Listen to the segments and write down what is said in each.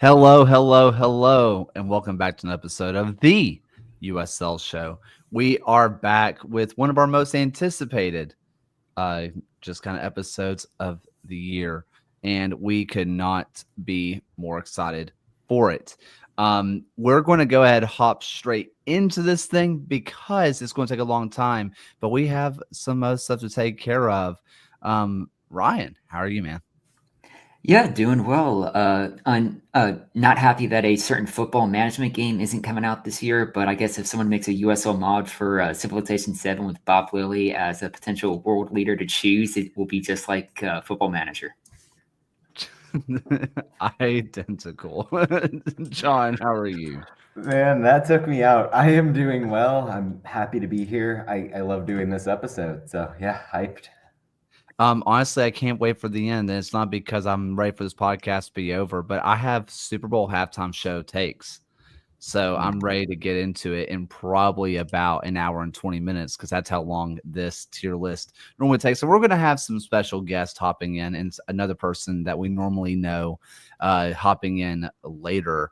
Hello, hello, hello, and welcome back to an episode of the USL Show. We are back with one of our most anticipated, just kind of episodes of the year, and we could not be more excited for it. We're going to go ahead and hop straight into this thing because it's going to take a long time, but we have some other stuff to take care of. Ryan, how are you, man? Yeah, doing well. I'm not happy that a certain football management game isn't coming out this year, but I guess if someone makes a USL mod for Civilization 7 with Bob Lilly as a potential world leader to choose, it will be just like Football Manager. Identical. John, how are you? Man, that took me out. I am doing well. I'm happy to be here. I love doing this episode. So yeah, hyped. Honestly, I can't wait for the end. And it's not because I'm ready for this podcast to be over, but I have Super Bowl halftime show takes. So I'm ready to get into it in probably about an hour and 20 minutes because that's how long this tier list normally takes. So we're going to have some special guests hopping in and another person that we normally know hopping in later.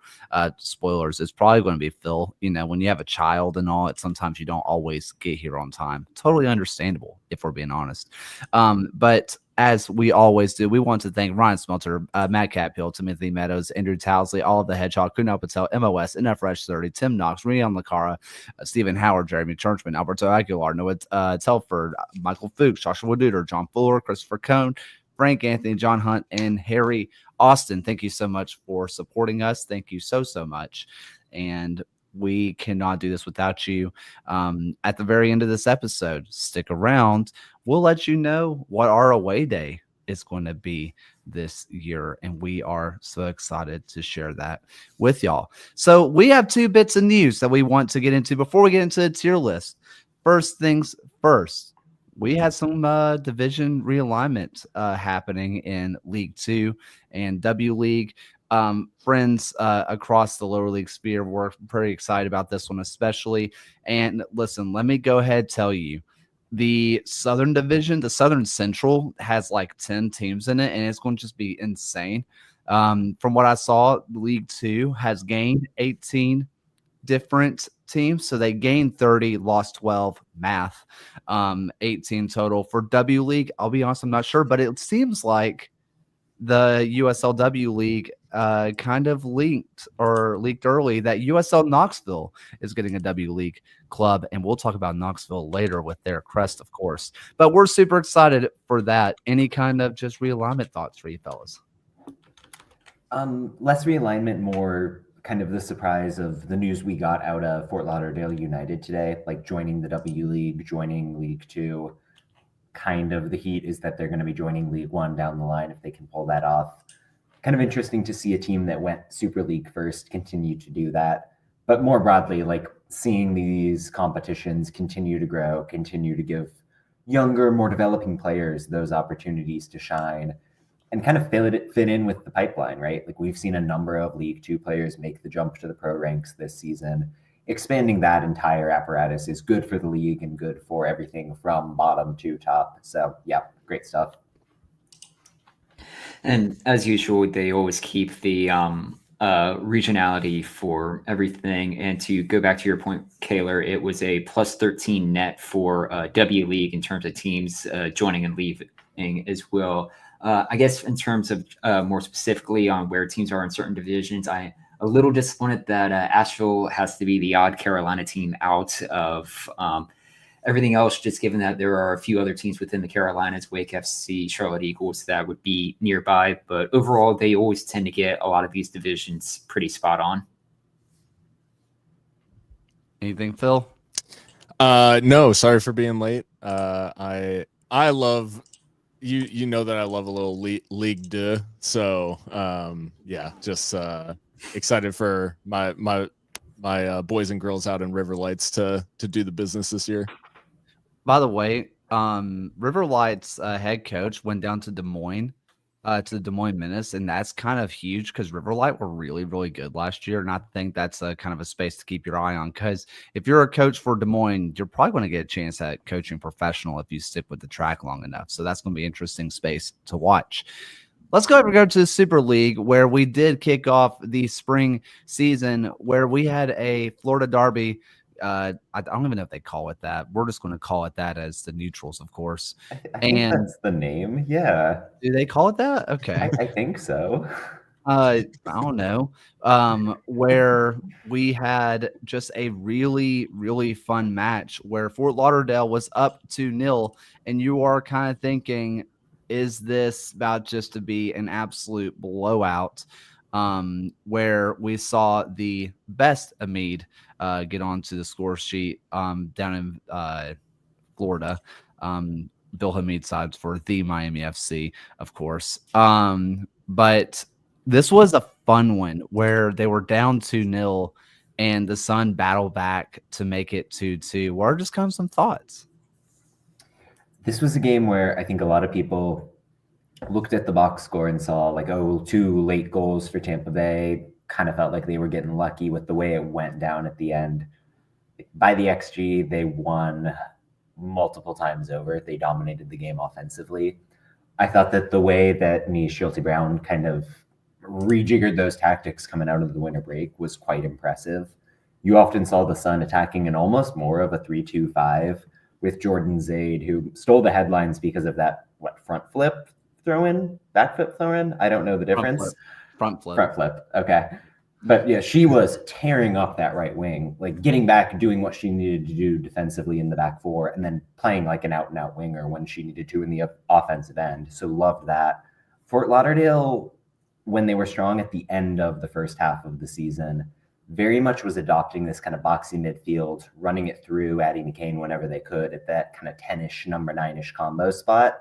Spoilers, it's probably going to be Phil. You know, when you have a child and all, it sometimes you don't always get here on time. Totally understandable if we're being honest. But as we always do, we want to thank Ryan Smelter, Matt Catpill, Timothy Meadows, Andrew Towsley, all of the Hedgehog, Kunal Patel, MOS, NFresh 30, Tim Knox, Rian Lacara, Stephen Howard, Jeremy Churchman, Alberto Aguilar, Noah Telford, Michael Fuchs, Joshua Duder, John Fuller, Christopher Cohn, Frank Anthony, John Hunt, and Harry Austin. Thank you so much for supporting us. Thank you so much. And we cannot do this without you. At the very end of this episode, stick around. We'll let you know what our away day is going to be this year. And we are so excited to share that with y'all. So we have two bits of news that we want to get into before we get into the tier list. First things first, we had some division realignment happening in League Two and W League. Friends across the lower league sphere were pretty excited about this one, especially. And listen, let me go ahead and tell you, the Southern Division, the Southern Central, has like 10 teams in it, and it's going to just be insane. From what I saw, League Two has gained 18 different teams. So they gained 30, lost 12, math, 18 total. For W League, I'll be honest, I'm not sure, but it seems like the USLW League kind of leaked early that USL Knoxville is getting a W League club, and we'll talk about Knoxville later with their crest, of course. But we're super excited for that. Any kind of just realignment thoughts for you fellas? Less realignment, more kind of the surprise of the news we got out of Fort Lauderdale United today, like joining the W League, joining League Two. Kind of the heat is that they're going to be joining League One down the line if they can pull that off. Kind of interesting to see a team that went Super League first continue to do that. But more broadly, like seeing these competitions continue to grow, continue to give younger, more developing players those opportunities to shine and kind of fit in with the pipeline, right? Like we've seen a number of League Two players make the jump to the pro ranks this season. Expanding that entire apparatus is good for the league and good for everything from bottom to top. So yeah, great stuff. And as usual, they always keep the regionality for everything. And to go back to your point, Kaylor, it was a plus 13 net for W League in terms of teams joining and leaving as well. I guess in terms of more specifically on where teams are in certain divisions, I'm a little disappointed that Asheville has to be the odd Carolina team out of everything else, just given that there are a few other teams within the Carolinas, Wake FC, Charlotte Eagles, that would be nearby. But overall, they always tend to get a lot of these divisions pretty spot on. Anything, Phil? No, sorry for being late. I love you know that I love a little League Deux. So yeah, just excited for my boys and girls out in River Lights to do the business this year. By the way, River Lights head coach went down to Des Moines, to the Des Moines Menace, and that's kind of huge because River Light were really, really good last year, and I think that's a kind of a space to keep your eye on because if you're a coach for Des Moines, you're probably going to get a chance at coaching professional if you stick with the track long enough. So that's going to be an interesting space to watch. let's go to the Super League, where we did kick off the spring season, where we had a Florida Derby. I don't even know if they call it that. We're just going to call it that as the neutrals, of course. I think And that's the name. Yeah, do they call it that? Okay. I think so. I don't know. Where we had just a really, really fun match where Fort Lauderdale was up 2-0, and you are kind of thinking, is this about just to be an absolute blowout? Where we saw the best Amid get onto the score sheet down in Florida. Bill Hamid sides for the Miami FC, of course. But this was a fun one where they were down 2-0 and the Sun battled back to make it 2-2. What are just kind of some thoughts? This was a game where I think a lot of people looked at the box score and saw like, oh, 2 late goals for Tampa Bay. Kind of felt like they were getting lucky with the way it went down at the end. By the XG, they won multiple times over. They dominated the game offensively. I thought that the way that Mies Schulte-Brown kind of rejiggered those tactics coming out of the winter break was quite impressive. You often saw the Sun attacking in almost more of a 3-2-5 with Jordan Zaid, who stole the headlines because of that front flip throw in, back flip throw in. I don't know the difference. Front flip. Okay. But yeah, she was tearing up that right wing, like getting back, doing what she needed to do defensively in the back four, and then playing like an out-and-out winger when she needed to in the offensive end. So loved that. Fort Lauderdale, when they were strong at the end of the first half of the season, very much was adopting this kind of boxy midfield, running it through Addie McCain whenever they could at that kind of 10-ish, number 9-ish combo spot.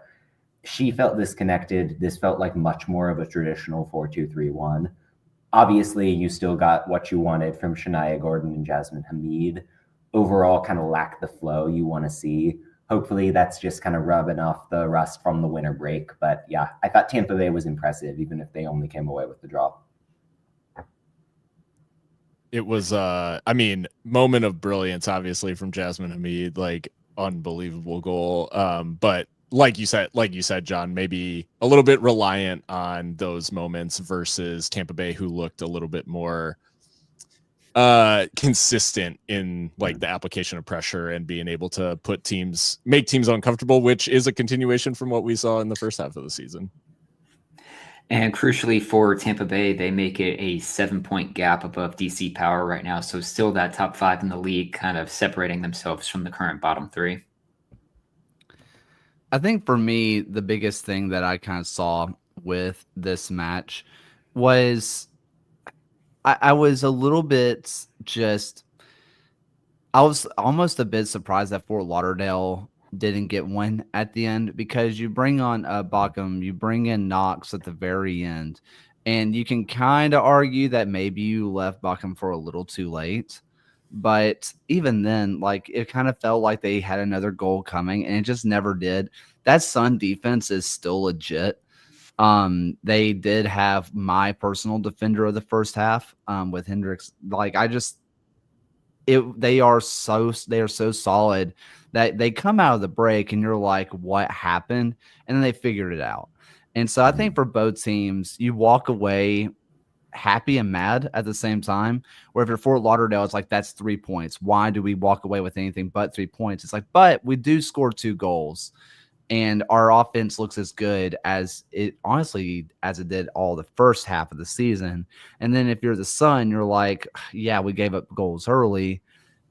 She felt disconnected. This felt like much more of a traditional 4-2-3-1. Obviously, you still got what you wanted from Shania Gordon and Jasmine Hamid. Overall, kind of lacked the flow you want to see. Hopefully, that's just kind of rubbing off the rust from the winter break. But yeah, I thought Tampa Bay was impressive, even if they only came away with the draw. It was, moment of brilliance, obviously, from Jasmine Hamid, like unbelievable goal. But like you said, John, maybe a little bit reliant on those moments versus Tampa Bay, who looked a little bit more consistent in like the application of pressure and being able to make teams uncomfortable, which is a continuation from what we saw in the first half of the season. And crucially for Tampa Bay, they make it a 7-point gap above DC Power right now. So still that top 5 in the league, kind of separating themselves from the current bottom 3. I think for me, the biggest thing that I kind of saw with this match was I was a little bit I was almost a bit surprised that Fort Lauderdale didn't get one at the end, because you bring on Bockham, you bring in Knox at the very end, and you can kind of argue that maybe you left Bockham for a little too late. But even then, like, it kind of felt like they had another goal coming, and it just never did. That Sun defense is still legit. They did have my personal defender of the first half with Hendricks. Like, they are so solid that they come out of the break and you're like, what happened? And then they figured it out. And so I think for both teams, you walk away happy and mad at the same time. Where if you're Fort Lauderdale, it's like, that's 3 points. Why do we walk away with anything but 3 points? It's like, but we do score 2 goals. And our offense looks as good as it did all the first half of the season. And then if you're the Sun, you're like, yeah, we gave up goals early,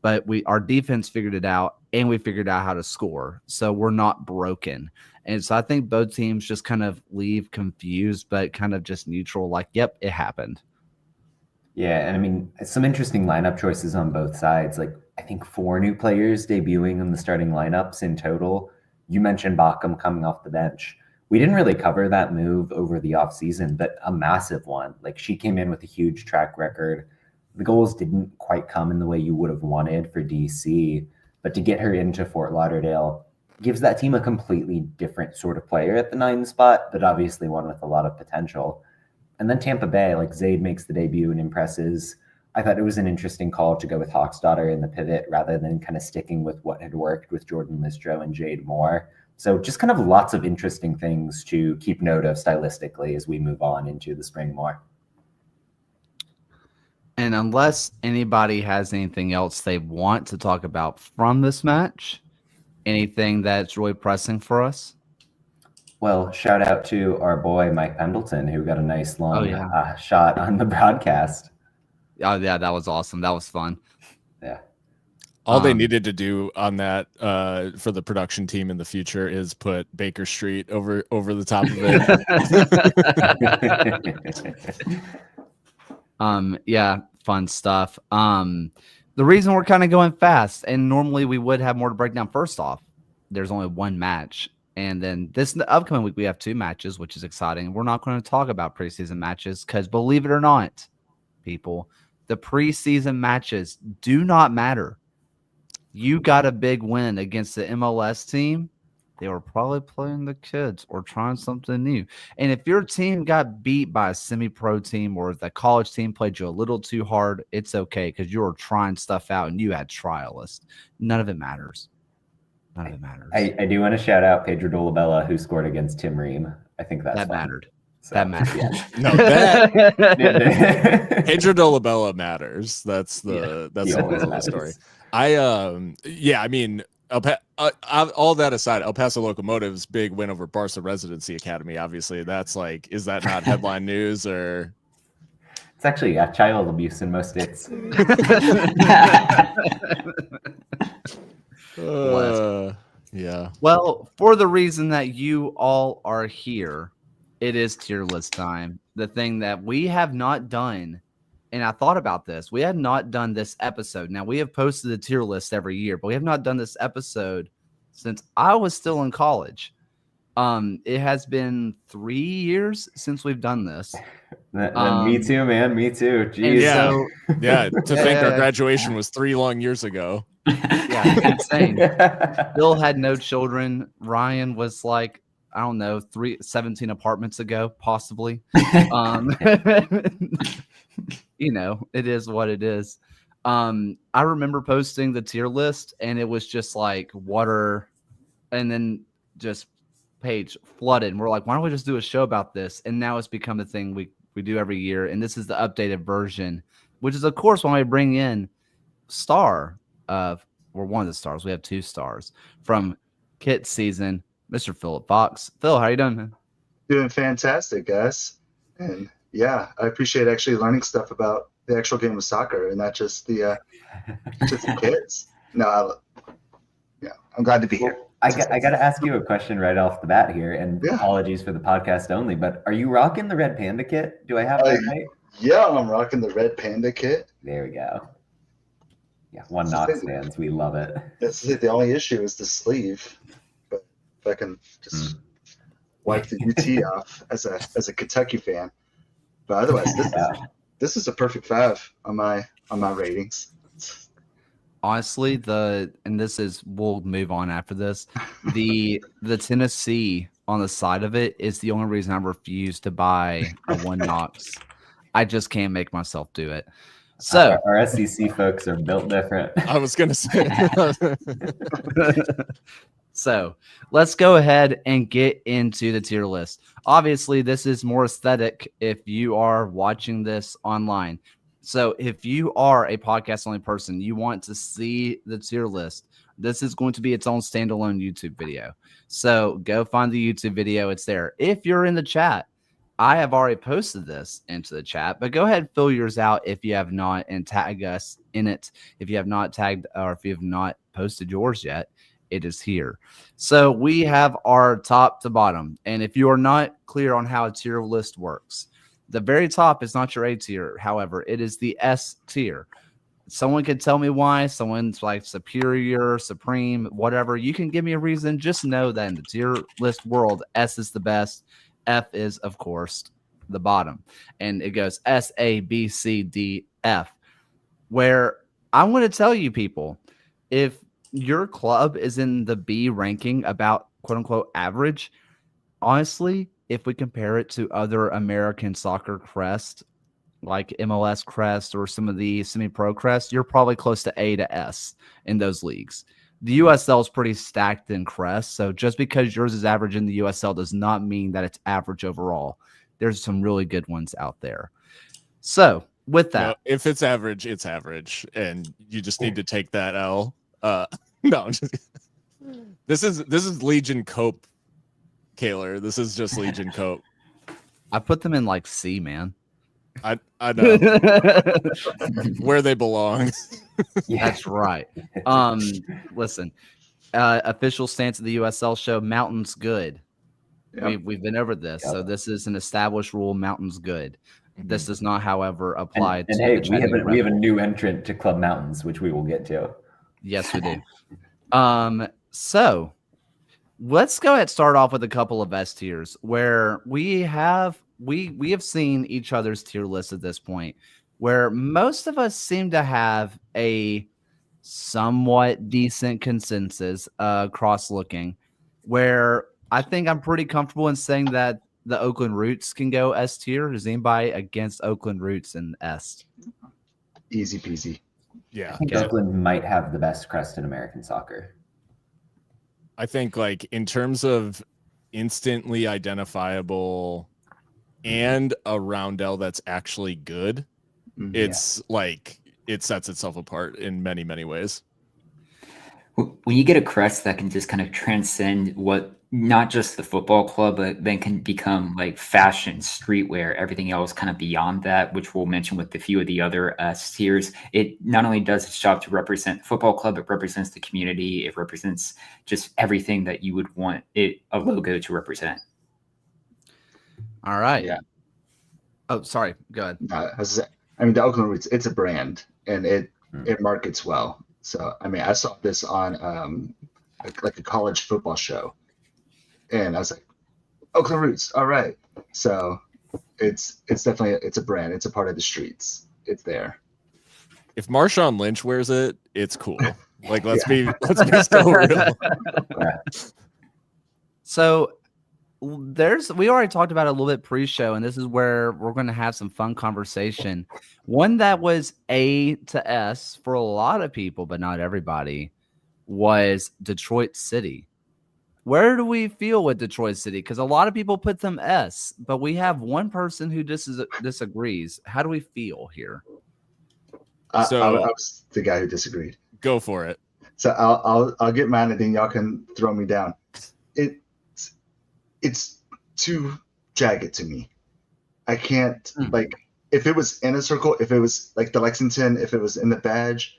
but our defense figured it out, and we figured out how to score. So we're not broken. And so I think both teams just kind of leave confused, but kind of just neutral, like, yep, it happened. Yeah, and I mean, some interesting lineup choices on both sides. Like, I think 4 new players debuting in the starting lineups in total. You mentioned Bockham coming off the bench. We didn't really cover that move over the offseason, but a massive one. Like, she came in with a huge track record. The goals didn't quite come in the way you would have wanted for DC, but to get her into Fort Lauderdale gives that team a completely different sort of player at the 9 spot, but obviously one with a lot of potential. And then Tampa Bay, like, Zaid makes the debut and impresses. I thought it was an interesting call to go with Hawksdaughter in the pivot rather than kind of sticking with what had worked with Jordan Listro and Jade Moore. So just kind of lots of interesting things to keep note of stylistically as we move on into the spring more. And unless anybody has anything else they want to talk about from this match, anything that's really pressing for us? Well, shout out to our boy Mike Pendleton, who got a nice long yeah. shot on the broadcast. Oh yeah, that was awesome. That was fun. Yeah. All they needed to do on that for the production team in the future is put Baker Street over the top of it. Yeah, fun stuff. The reason we're kind of going fast, and normally we would have more to break down. First off, there's only one match. And then this upcoming week, we have 2 matches, which is exciting. We're not going to talk about preseason matches because, believe it or not, people, the preseason matches do not matter. You got a big win against the MLS team. They were probably playing the kids or trying something new. And if your team got beat by a semi-pro team or if the college team played you a little too hard, it's okay because you were trying stuff out and you had trialists. None of it matters. None of it matters. I do want to shout out Pedro Dolabella, who scored against Tim Ream. I think that mattered. So, that mattered. Yeah. No, that Pedro Dolabella matters. That's the whole story. I mean, all that aside, El Paso Locomotive's big win over Barca Residency Academy. Obviously, that's like, is that not headline news or? It's actually child abuse in most states. Yeah. Well, for the reason that you all are here, it is tier list time. The thing that we have not done, and I thought about this, we had not done this episode. Now, we have posted the tier list every year, but we have not done this episode since I was still in college. It has been 3 years since we've done this. Me too, man. Me too. Jeez. Yeah. Yeah. To think our graduation was 3 long years ago. Yeah, insane. Bill had no children. Ryan was like, I don't know, 17 apartments ago, possibly. You know, it is what it is. I remember posting the tier list and it was just like water and then just page flooded. And we're like, why don't we just do a show about this? And now it's become the thing we do every year. And this is the updated version, which is, of course, when we bring in star of, we're one of the stars. We have 2 stars from Kit season, Mr. Philip Fox. Phil, how you doing, man? Doing fantastic, guys. And yeah, I appreciate actually learning stuff about the actual game of soccer and not just the kids. No, I'm glad to be here. I got to ask you a question right off the bat here, and apologies for the podcast only, but are you rocking the Red Panda kit? Do I have that right? Yeah, I'm rocking the Red Panda kit. There we go. Yeah, one Knox fans, we love it. That's it. The only issue is the sleeve, but if I can just wipe the UT off as a Kentucky fan. But otherwise, this is a perfect 5 on my ratings. Honestly, we'll move on after this. The Tennessee on the side of it is the only reason I refuse to buy a one Knox. I just can't make myself do it. So our SEC folks are built different. I was gonna say. So let's go ahead and get into the tier list. Obviously, this is more aesthetic if you are watching this online. So if you are a podcast only person, you want to see the tier list, this is going to be its own standalone YouTube video. So go find the YouTube video. It's there. If you're in the chat, I have already posted this into the chat, but go ahead and fill yours out if you have not and tag us in it. If you have not tagged or if you have not posted yours yet, it is here. So we have our top to bottom. And if you are not clear on how a tier list works, the very top is not your A tier. However, it is the S tier. Someone could tell me why. Someone's like superior, supreme, whatever. You can give me a reason. Just know that in the tier list world, S is the best. F is, of course, the bottom. And it goes S, A, B, C, D, F. Where I'm going to tell you people, if your club is in the B ranking about quote unquote average, honestly, if we compare it to other American soccer crest, like MLS crest or some of the semi-pro crest, you're probably close to A to S in those leagues. The USL is pretty stacked in crest. So just because yours is average in the USL does not mean that it's average overall. There's some really good ones out there. So with that, No, if it's average, it's average, and you just need to take that L. No, I'm just, this is Legion Cope, Kaler. This is just Legion Cope. I put them in like C, man. I know where they belong. Yeah. That's right. Listen, official stance of the USL show, Mountain's good. Yep. We've been over this. So Yep. this is an established rule, Mountain's good. This does not, however, apply And to hey, the we have Chattanooga we have a Rebel. new entrant to Club Mountains, which we will get to. Yes, we do. So let's go ahead and start off with a couple of S tiers where we have seen each other's tier list at this point, where most of us seem to have a somewhat decent consensus cross looking, where I think I'm pretty comfortable in saying that the Oakland Roots can go S tier. Is anybody against Oakland Roots in S? Easy peasy. Yeah, I think Okay. Oakland might have the best crest in American soccer. I think like in terms of instantly identifiable and a roundel that's actually good, Mhm. it's like it sets itself apart in many, many ways. When you get a crest that can just kind of transcend what not just the football club, but then can become like fashion, streetwear, everything else kind of beyond that, which we'll mention with a few of the other tiers. It not only does its job to represent the football club, it represents the community. It represents just everything that you would want a logo to represent. All right. Yeah. Oh, sorry. Go ahead. I mean, the Oakland Roots, it's a brand, and it Mm. markets well. So, I mean, I saw this on like a college football show, and I was like, Oakland Roots, all right. So, it's definitely it's a brand. It's a part of the streets. It's there. If Marshawn Lynch wears it, it's cool. Like let's be so real. So we already talked about it a little bit pre-show, and this is where we're going to have some fun conversation. One that was A to S for a lot of people, but not everybody, was Detroit City. Where do we feel with Detroit City? Because a lot of people put them S, but we have one person who disagrees. How do we feel here? I So- was the guy who disagreed. Go for it. So I'll get mine, and then y'all can throw me down. It's too jagged to me. I can't like if it was in a circle, if it was like the Lexington, if it was in the badge,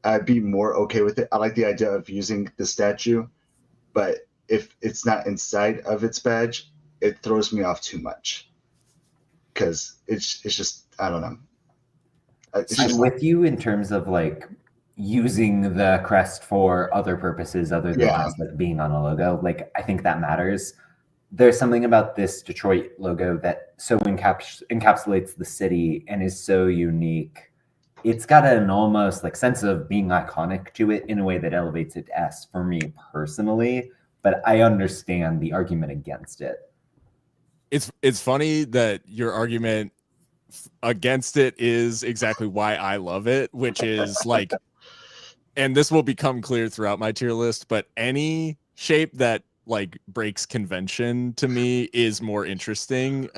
I'd be more okay with it. I like the idea of using the statue, but if it's not inside of its badge, it throws me off too much. Because it's just I don't know. It's I'm just with you in terms of like using the crest for other purposes other than Yeah. just like being on a logo. Like I think that matters. There's something about this Detroit logo that so encapsulates the city and is so unique. It's got an almost like sense of being iconic to it in a way that elevates it to S for me personally. But I understand the argument against it. It's funny that your argument against it is exactly why I love it, which is like, and this will become clear throughout my tier list, but any shape that like breaks convention to me is more interesting.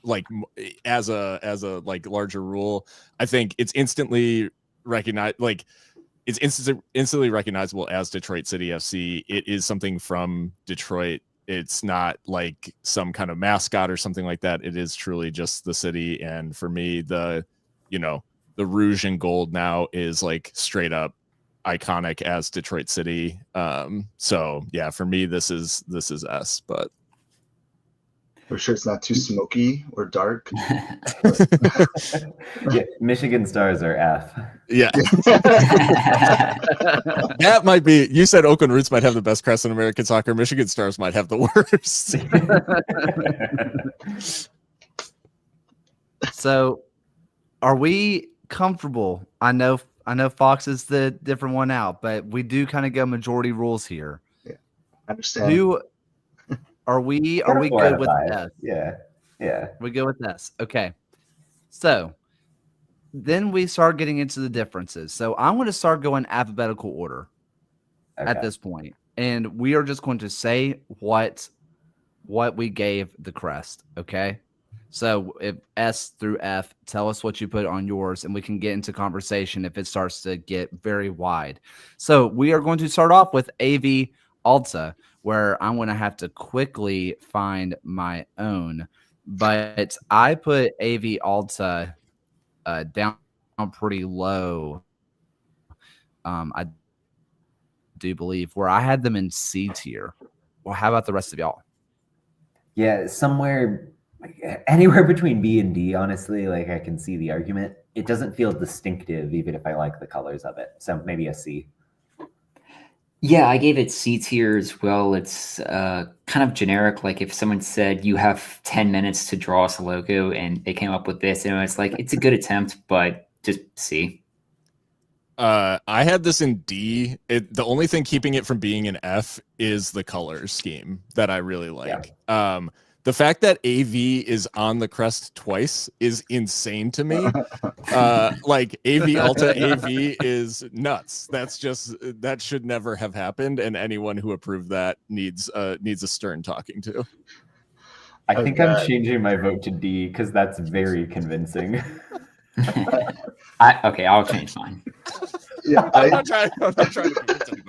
Like as a like larger rule, I think it's instantly recognized, like it's instantly recognizable as Detroit City FC. It is something from Detroit. It's not like some kind of mascot or something like that. It is truly just the city. And for me, the rouge and gold now is like straight up iconic as Detroit City. So yeah, for me, this is S, but we're sure it's not too smoky or dark. Yeah, Michigan Stars are F. yeah, that might be. You said Oakland Roots might have the best crest in American soccer. Michigan Stars might have the worst. So, are we comfortable? I know Fox is the different one out, but we do kind of go majority rules here. I understand. Who are we? Are we Four out good of with five. S? Yeah. We go with S. Okay. So then we start getting into the differences. So I'm going to start going alphabetical order. at this point, and we are just going to say what we gave the crest. Okay. So if S through F, tell us what you put on yours, and we can get into conversation if it starts to get very wide. So we are going to start off with AV Alta, where I'm going to have to quickly find my own. But I put AV Alta down pretty low. I do believe where I had them in C tier. Well, how about the rest of y'all? Yeah, somewhere anywhere between B and D, honestly. Like, I can see the argument. It doesn't feel distinctive, even if I like the colors of it. So maybe a C. Yeah, I gave it C tier as well. It's kind of generic. Like if someone said you have 10 minutes to draw us a logo and they came up with this, and it's like, it's a good attempt, but just C. I had this in D. The only thing keeping it from being an F is the color scheme that I really like. Yeah. The fact that AV is on the crest twice is insane to me. Like AV Alta AV is nuts. That should never have happened, and anyone who approved that needs a stern talking to. I think I'm changing my vote to D because that's very convincing. Okay, I'll change mine. Yeah, I'm not trying to be intimidating.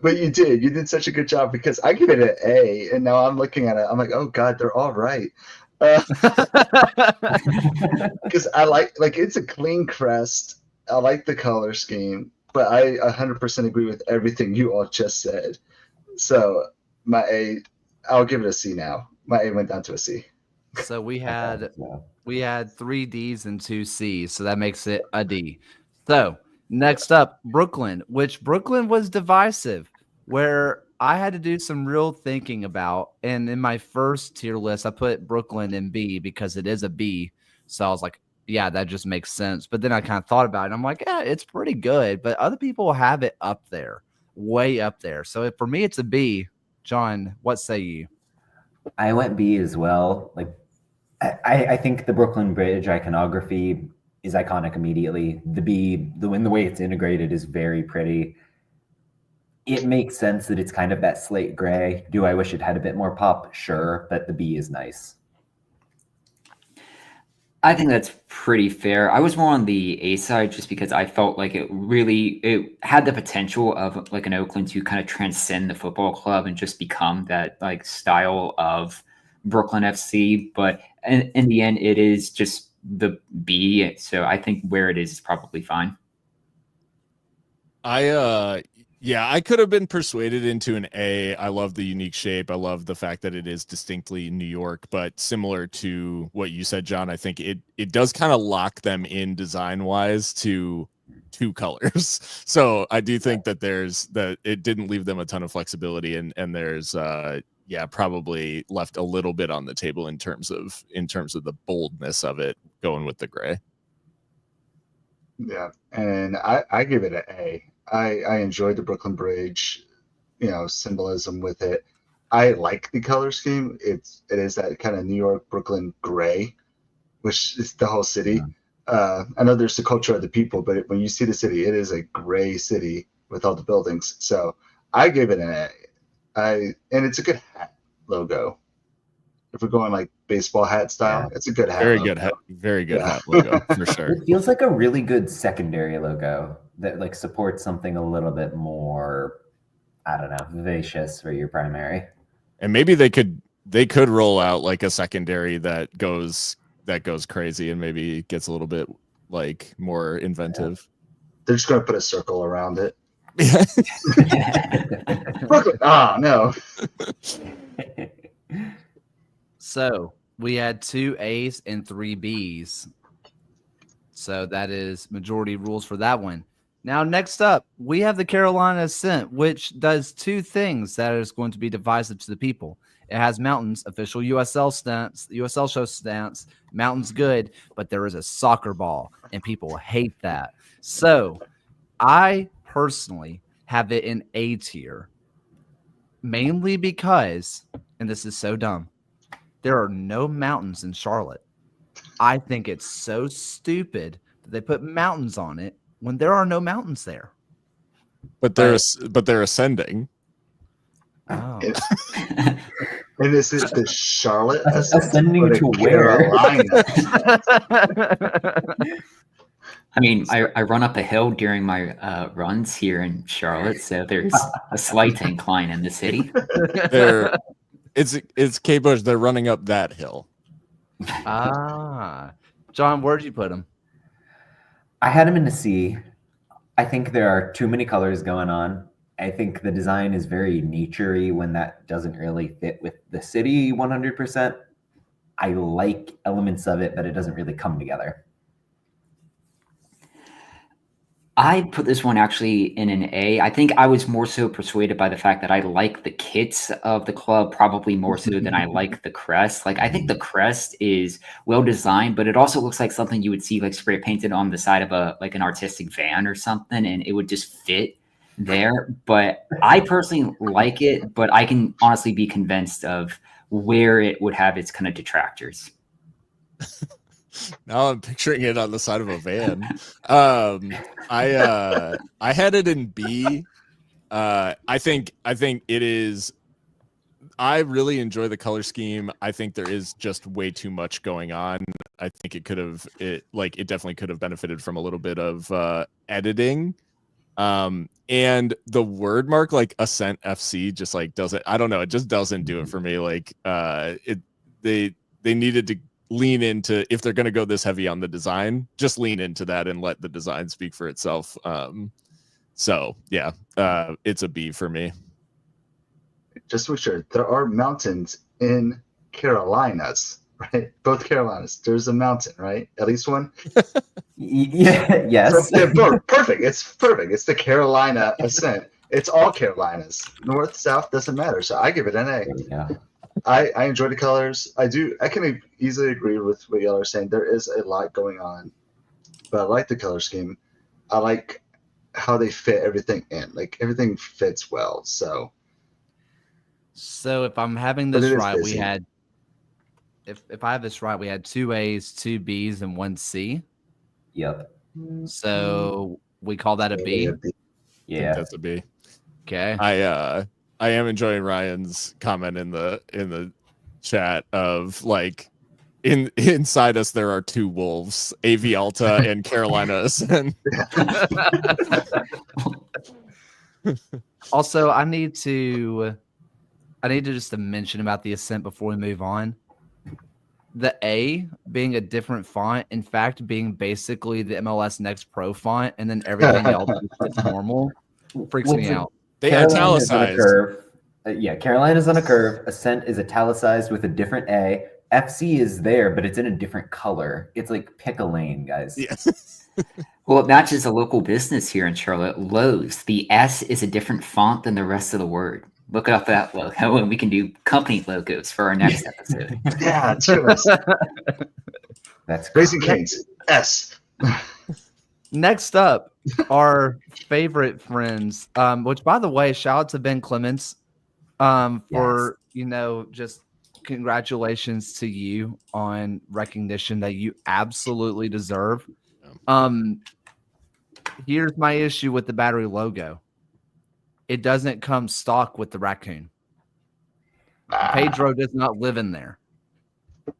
But you did such a good job, because I give it an A, and now I'm looking at it, I'm like, oh god, they're all right. Because I like it's a clean crest. I like the color scheme, but I 100% agree with everything you all just said. So my A, I'll give it a C now. My A went down to a C. So we had 3 Ds and 2 Cs, so that makes it a D. So next up, Brooklyn, which Brooklyn was divisive, where I had to do some real thinking about. And in my first tier list, I put Brooklyn in B because it is a B. So I was like, yeah, that just makes sense. But then I kind of thought about it, and I'm like, yeah, it's pretty good. But other people have it up there, way up there. So for me, it's a B. John, what say you? I went B as well. Like, I think the Brooklyn Bridge iconography is iconic immediately. The B, the way it's integrated is very pretty. It makes sense that it's kind of that slate gray. Do I wish it had a bit more pop? Sure, but the B is nice. I think that's pretty fair. I was more on the A side just because I felt like it had the potential of like an Oakland to kind of transcend the football club and just become that like style of Brooklyn FC. But in the end, it is just the B. So I think where it is probably fine. I could have been persuaded into an A. I love the unique shape. I love the fact that it is distinctly New York, but similar to what you said, John, I think it does kind of lock them in design wise to 2 colors. So I do think that it didn't leave them a ton of flexibility, and there's probably left a little bit on the table in terms of the boldness of it going with the gray. Yeah, and I give it an A. I enjoyed the Brooklyn Bridge, symbolism with it. I like the color scheme. It is that kind of New York, Brooklyn gray, which is the whole city. I know there's the culture of the people, but when you see the city, it is a gray city with all the buildings. So I gave it an A. And it's a good hat logo. If we're going like baseball hat style, it's a good hat. Very good hat. Very good hat logo for sure. It feels like a really good secondary logo that like supports something a little bit more, I don't know, vivacious for your primary. And maybe they could roll out like a secondary that goes crazy and maybe gets a little bit like more inventive. They're just going to put a circle around it. Yeah. Brooklyn. No. So we had 2 A's and 3 B's. So that is majority rules for that one. Now, next up, we have the Carolina Ascent, which does 2 things that is going to be divisive to the people. It has mountains, official USL stance, USL show stance, mountains good, but there is a soccer ball, and people hate that. So I personally have it in A tier, mainly because, and this is so dumb, there are no mountains in Charlotte. I think it's so stupid that they put mountains on it when there are no mountains there. but they're ascending. Oh. And is it the Charlotte Ascending or the to where? Carolina? I mean, I run up a hill during my runs here in Charlotte, so there's a slight incline in the city. It's Kate Bush. They're running up that hill. John, where'd you put him? I had him in the C. I think there are too many colors going on. I think the design is very nature-y when that doesn't really fit with the city 100%. I like elements of it, but it doesn't really come together. I put this one actually in an A. I think I was more so persuaded by the fact that I like the kits of the club probably more so than I like the crest. Like, I think the crest is well designed, but it also looks like something you would see like spray painted on the side of an artistic van or something, and it would just fit there. But I personally like it, but I can honestly be convinced of where it would have its kind of detractors. Now I'm picturing it on the side of a van. I had it in B. I think it is. I really enjoy the color scheme. I think there is just way too much going on. I think it definitely could have benefited from a little bit of editing. And the word mark like Ascent FC just like doesn't. I don't know. It just doesn't do it for me. Like they needed to lean into, if they're going to go this heavy on the design, just lean into that and let the design speak for itself. So yeah, it's a B for me. Just to make sure, there are mountains in Carolinas, right? Both Carolinas. There's a mountain, right? At least one. Yeah. Yes. So, perfect. It's perfect. It's the Carolina Ascent. It's all Carolinas. North, south doesn't matter. So I give it an A. Yeah. I enjoy the colors. I can easily agree with what y'all are saying. There is a lot going on, but I like the color scheme. I like how they fit everything in. Like, everything fits well. So if I'm having this right, we had, if I have this right, we had 2 A's, 2 B's, and 1 C. Yep. So we call that a B. I think that's a B. Okay. I am enjoying Ryan's comment in the chat of like inside us there are 2 wolves, AV Alta and Carolina Ascent. Also, I need to just mention about the Ascent before we move on. The A being a different font, in fact, being basically the MLS Next Pro font, and then everything else is just normal, freaks me out. They Carolina's on a italicized. curve. Carolina's on a curve. Ascent is italicized with a different A. FC is there, but it's in a different color. It's like pick a lane, guys. Yeah. Well, it matches a local business here in Charlotte, Lowe's. The S is a different font than the rest of the word. Look up that logo, and we can do company logos for our next episode. yeah, cheers. That's Raising Cane's S. Next up, our favorite friends, which, by the way, shout out to Ben Clements for, just congratulations to you on recognition that you absolutely deserve. Here's my issue with the Battery logo. It doesn't come stock with the raccoon. Pedro does not live in there.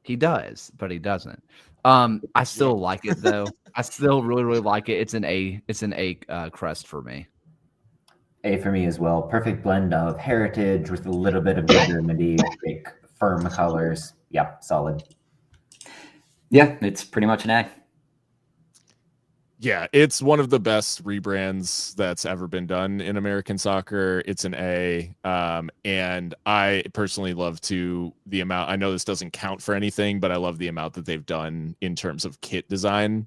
He does, but he doesn't. I still like it though. I still really, really like it. It's an A. It's an A crest for me. A for me as well. Perfect blend of heritage with a little bit of modernity, big firm colors. Yeah, solid. Yeah, it's pretty much an A. Yeah, it's one of the best rebrands that's ever been done in American soccer. It's an A. And I personally love the amount. I know this doesn't count for anything, but I love the amount that they've done in terms of kit design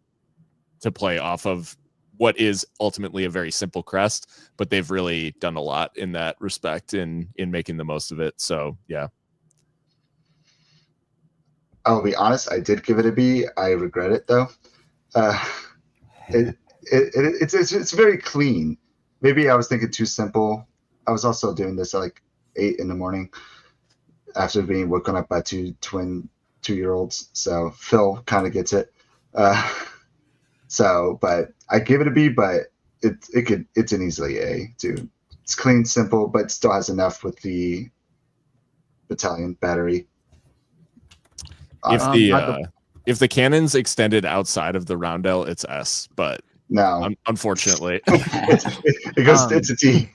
to play off of what is ultimately a very simple crest, but they've really done a lot in that respect in making the most of it. So yeah. I'll be honest, I did give it a B. I regret it though. It's very clean. Maybe I was thinking too simple. I was also doing this at like 8 in the morning after being woken up by 2 twin 2-year-olds. So Phil kind of gets it. But I give it a B, but it's an easily A too. It's clean, simple, but still has enough with the battalion battery. If the cannon's extended outside of the roundel, it's S, but No, unfortunately. it's a T.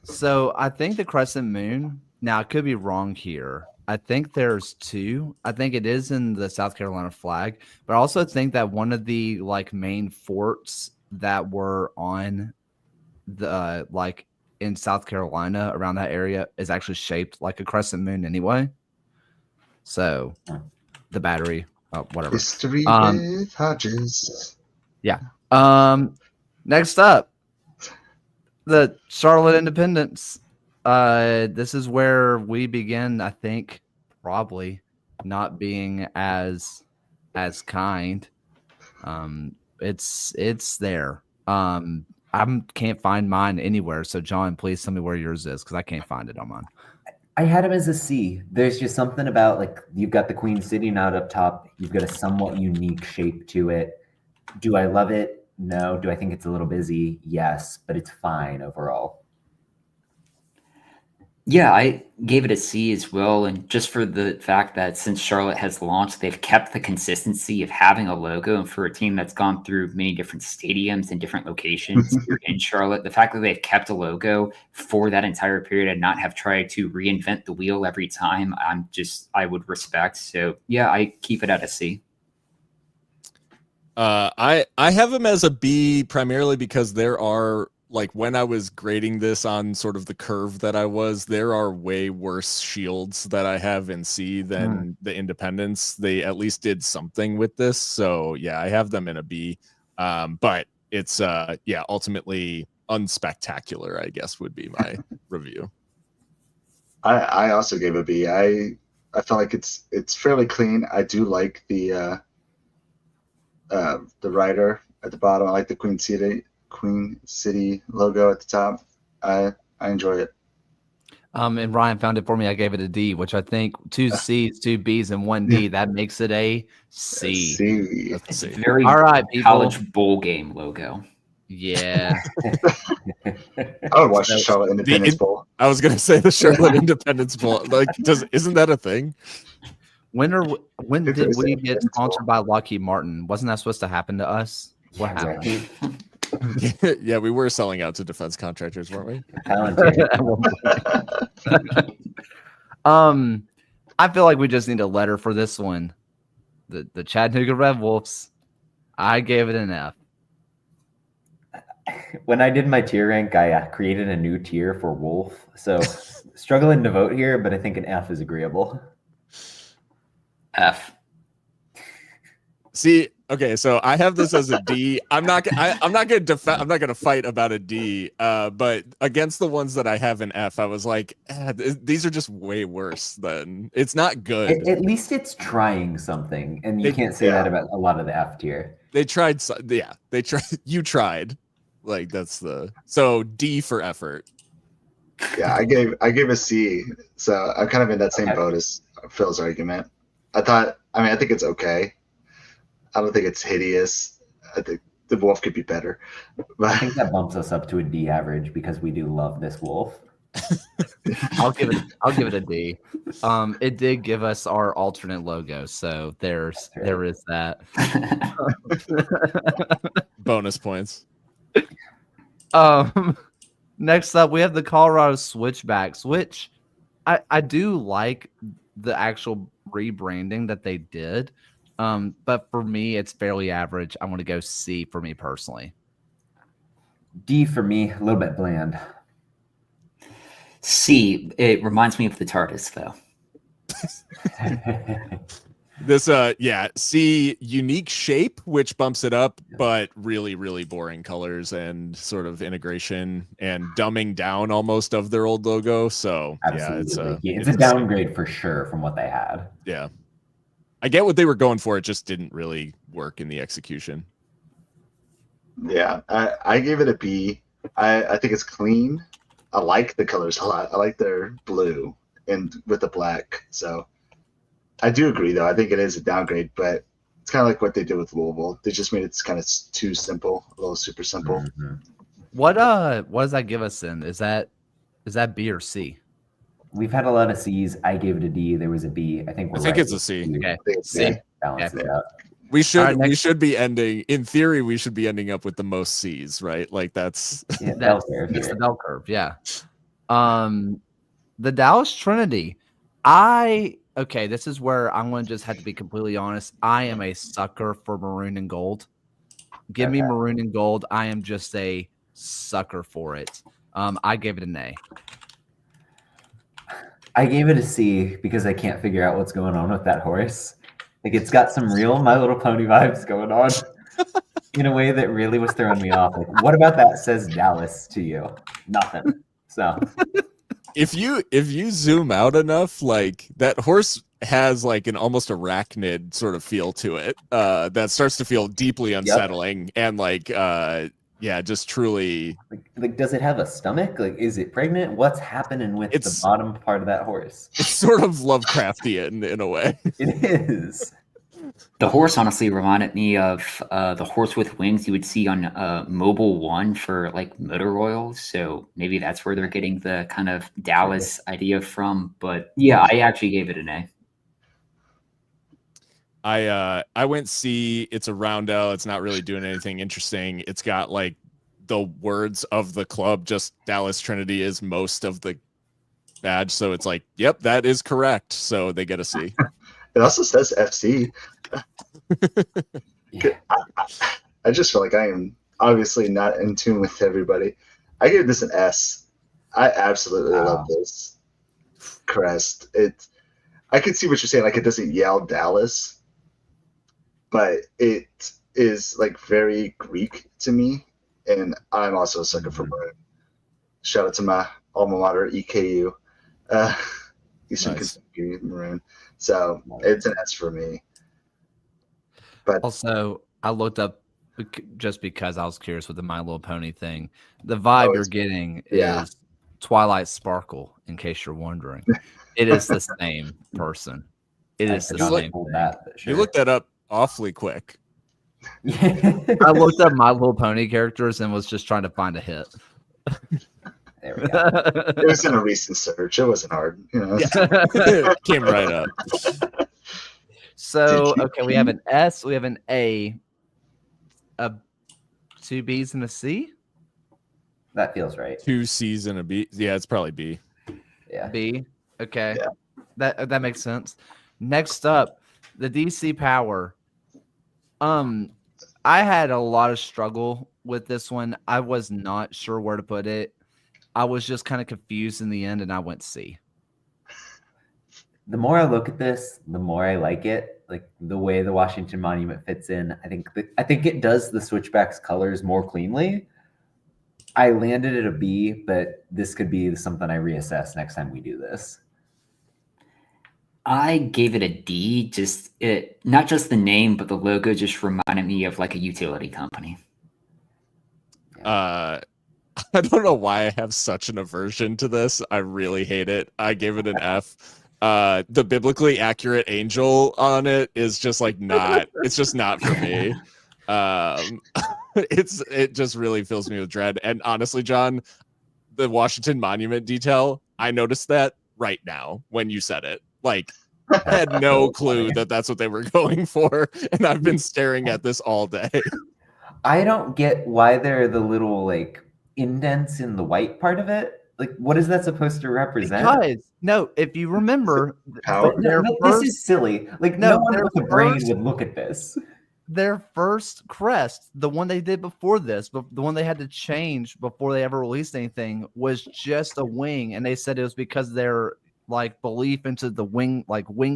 So I think the crescent moon. Now I could be wrong here. I think there's two. I think it is in the South Carolina flag, but I also think that one of the like main forts that were on the like in South Carolina around that area is actually shaped like a crescent moon anyway. So the battery, whatever. History with Hodges. Yeah. Next up, the Charlotte Independence. This is where we begin, I think, probably not being as kind. It's there. I can't find mine anywhere. So John, please tell me where yours is because I can't find it on mine. I had him as a C. There's just something about like you've got the Queen City not up top. You've got a somewhat unique shape to it. Do I love it? No. Do I think it's a little busy? Yes, but it's fine overall. Yeah, I gave it a C as well. And just for the fact that since Charlotte has launched, they've kept the consistency of having a logo. And for a team that's gone through many different stadiums and different locations here in Charlotte, the fact that they've kept a logo for that entire period and not have tried to reinvent the wheel every time, I would respect. So yeah, I keep it at a C. I have him as a B primarily because there are, like, when I was grading this on sort of the curve that I was, there are way worse shields that I have in C than the Independence. They at least did something with this. So yeah, I have them in a B. But it's ultimately unspectacular, I guess would be my review. I also gave a B. I felt like it's fairly clean. I do like the rider at the bottom. I like the Queen City logo at the top. I enjoy it. And Ryan found it for me. I gave it a D, which I think 2 C's, 2 B's, and 1 D. That makes it a C. C. That's a C. It's very All right, people. college bowl game logo. Yeah. I would watch the Charlotte Independence Bowl. I was gonna say the Charlotte Independence Bowl. Like, isn't that a thing? When did There's we a get Independence Bowl. sponsored by Lockheed Martin? Wasn't that supposed to happen to us? What happened? Yeah, we were selling out to defense contractors, weren't we? I feel like we just need a letter for this one. The Chattanooga Red Wolves. I gave it an F. When I did my tier rank, I created a new tier for Wolf. So struggling to vote here, but I think an F is agreeable. F. See, okay, so I have this as a D. I'm not gonna fight about a D. But against the ones that I have in F, I was like, these are just way worse than. It's not good. At least it's trying something, and you can't say that about a lot of the F tier. They tried. Yeah, they tried. You tried. Like that's so D for effort. Yeah, I gave a C. So I'm kind of in that same boat as Phil's argument. I think it's okay. I don't think it's hideous. I think the Wolf could be better. But I think that bumps us up to a D average because we do love this Wolf. I'll give it a D. It did give us our alternate logo, so there is that. Bonus points. Next up, we have the Colorado Switchbacks, which I do like the actual rebranding that they did. But for me, it's fairly average. I'm going to go C for me personally. D for me, a little bit bland. C. It reminds me of the TARDIS, though. This C, unique shape, which bumps it up, but really, really boring colors and sort of integration and dumbing down almost of their old logo. So absolutely. It's a downgrade for sure from what they had. Yeah. I get what they were going for. It just didn't really work in the execution. yeah, I gave it a B. I think it's clean. I like the colors a lot. I like their blue and with the black. So I do agree, though. I think it is a downgrade, but It's kind of like what they did with Louisville. They just made it kind of too simple, a little super simple. Mhm. What does that give us then? Is that B or C? We've had a lot of C's. I gave it a D. There was a B. I think we're I think right. it's a C. Okay. I think it's C. C. Balance Okay. it out. We should All right, we next- should be ending. In theory, we should be ending up with the most C's, right? Like that's Yeah, That's, bell curve that's the here. bell curve, yeah. The Dallas Trinity. This is where I'm going to just have to be completely honest. I am a sucker for maroon and gold. Give me Okay. maroon and gold. I am just a sucker for it. I gave it an A. I gave it a C because I can't figure out what's going on with that horse. Like it's got some real My Little Pony vibes going on in a way that really was throwing me off. Like, what about that says Dallas to you? Nothing. So if you zoom out enough, like that horse has like an almost arachnid sort of feel to it. That starts to feel deeply unsettling and like just truly like does it have a stomach? Like is it pregnant? What's happening with the It's- bottom part of that horse? it's sort of Lovecraftian in a way. It is. The horse honestly reminded me of the horse with wings you would see on Mobile One for like motor oils. So maybe that's where they're getting the kind of Dallas idea from. But yeah, I actually gave it an A. I went C. It's a roundel. It's not really doing anything interesting. It's got like the words of the club. Just Dallas Trinity is most of the badge, so it's like, yep, that is correct. So they get a C. It also says FC. Yeah. I just feel like I am obviously not in tune with everybody. I gave this an S. I absolutely Wow. love this crest. I can see what you're saying. Like it doesn't yell Dallas, but it is like very Greek to me, and I'm also a sucker for maroon. Shout out to my alma mater, EKU, Eastern Nice. Kentucky Maroon. So it's an S for me. But Also, I looked up just because I was curious with the My Little Pony thing. The vibe you're it's- getting yeah. is Twilight Sparkle, in case you're wondering. It is the same person. It is the I same pulled thing. that, but sure. You looked that up awfully quick. I looked up My Little Pony characters and was just trying to find a hit. There we go. it was in a recent search. It wasn't hard, you know. Came right up. So, Did you- okay, we have an S, we have an A, two B's and a C. That feels right. 2 C's and a B. Yeah, it's probably B. Yeah. B. Okay. Yeah. That makes sense. Next up, the DC Power. I had a lot of struggle with this one. I was not sure where to put it. I was just kind of confused in the end, and I went C. The more I look at this, the more I like it. Like the way the Washington Monument fits in. I think it does the Switchbacks colors more cleanly. I landed at a B, but this could be something I reassess next time we do this. I gave it a D. Not just the name, but the logo just reminded me of like a utility company. I don't know why I have such an aversion to this. I really hate it. I gave it an F. The biblically accurate angel on it is just like not. It's just not for me. It just really fills me with dread. And honestly, John, the Washington Monument detail, I noticed that right now when you said it. Like, I had no clue that that's what they were going for, and I've been staring at this all day. I don't get why there are the little like indents in the white part of it. Like, what is that supposed to represent? Because no, if you remember, Power. their No, first, this is silly. Like, No, no one their with a brain first- would look at this. their first crest, the one they did before this, but the one they had to change before they ever released anything, was just a wing, and they said it was because their like belief into the wing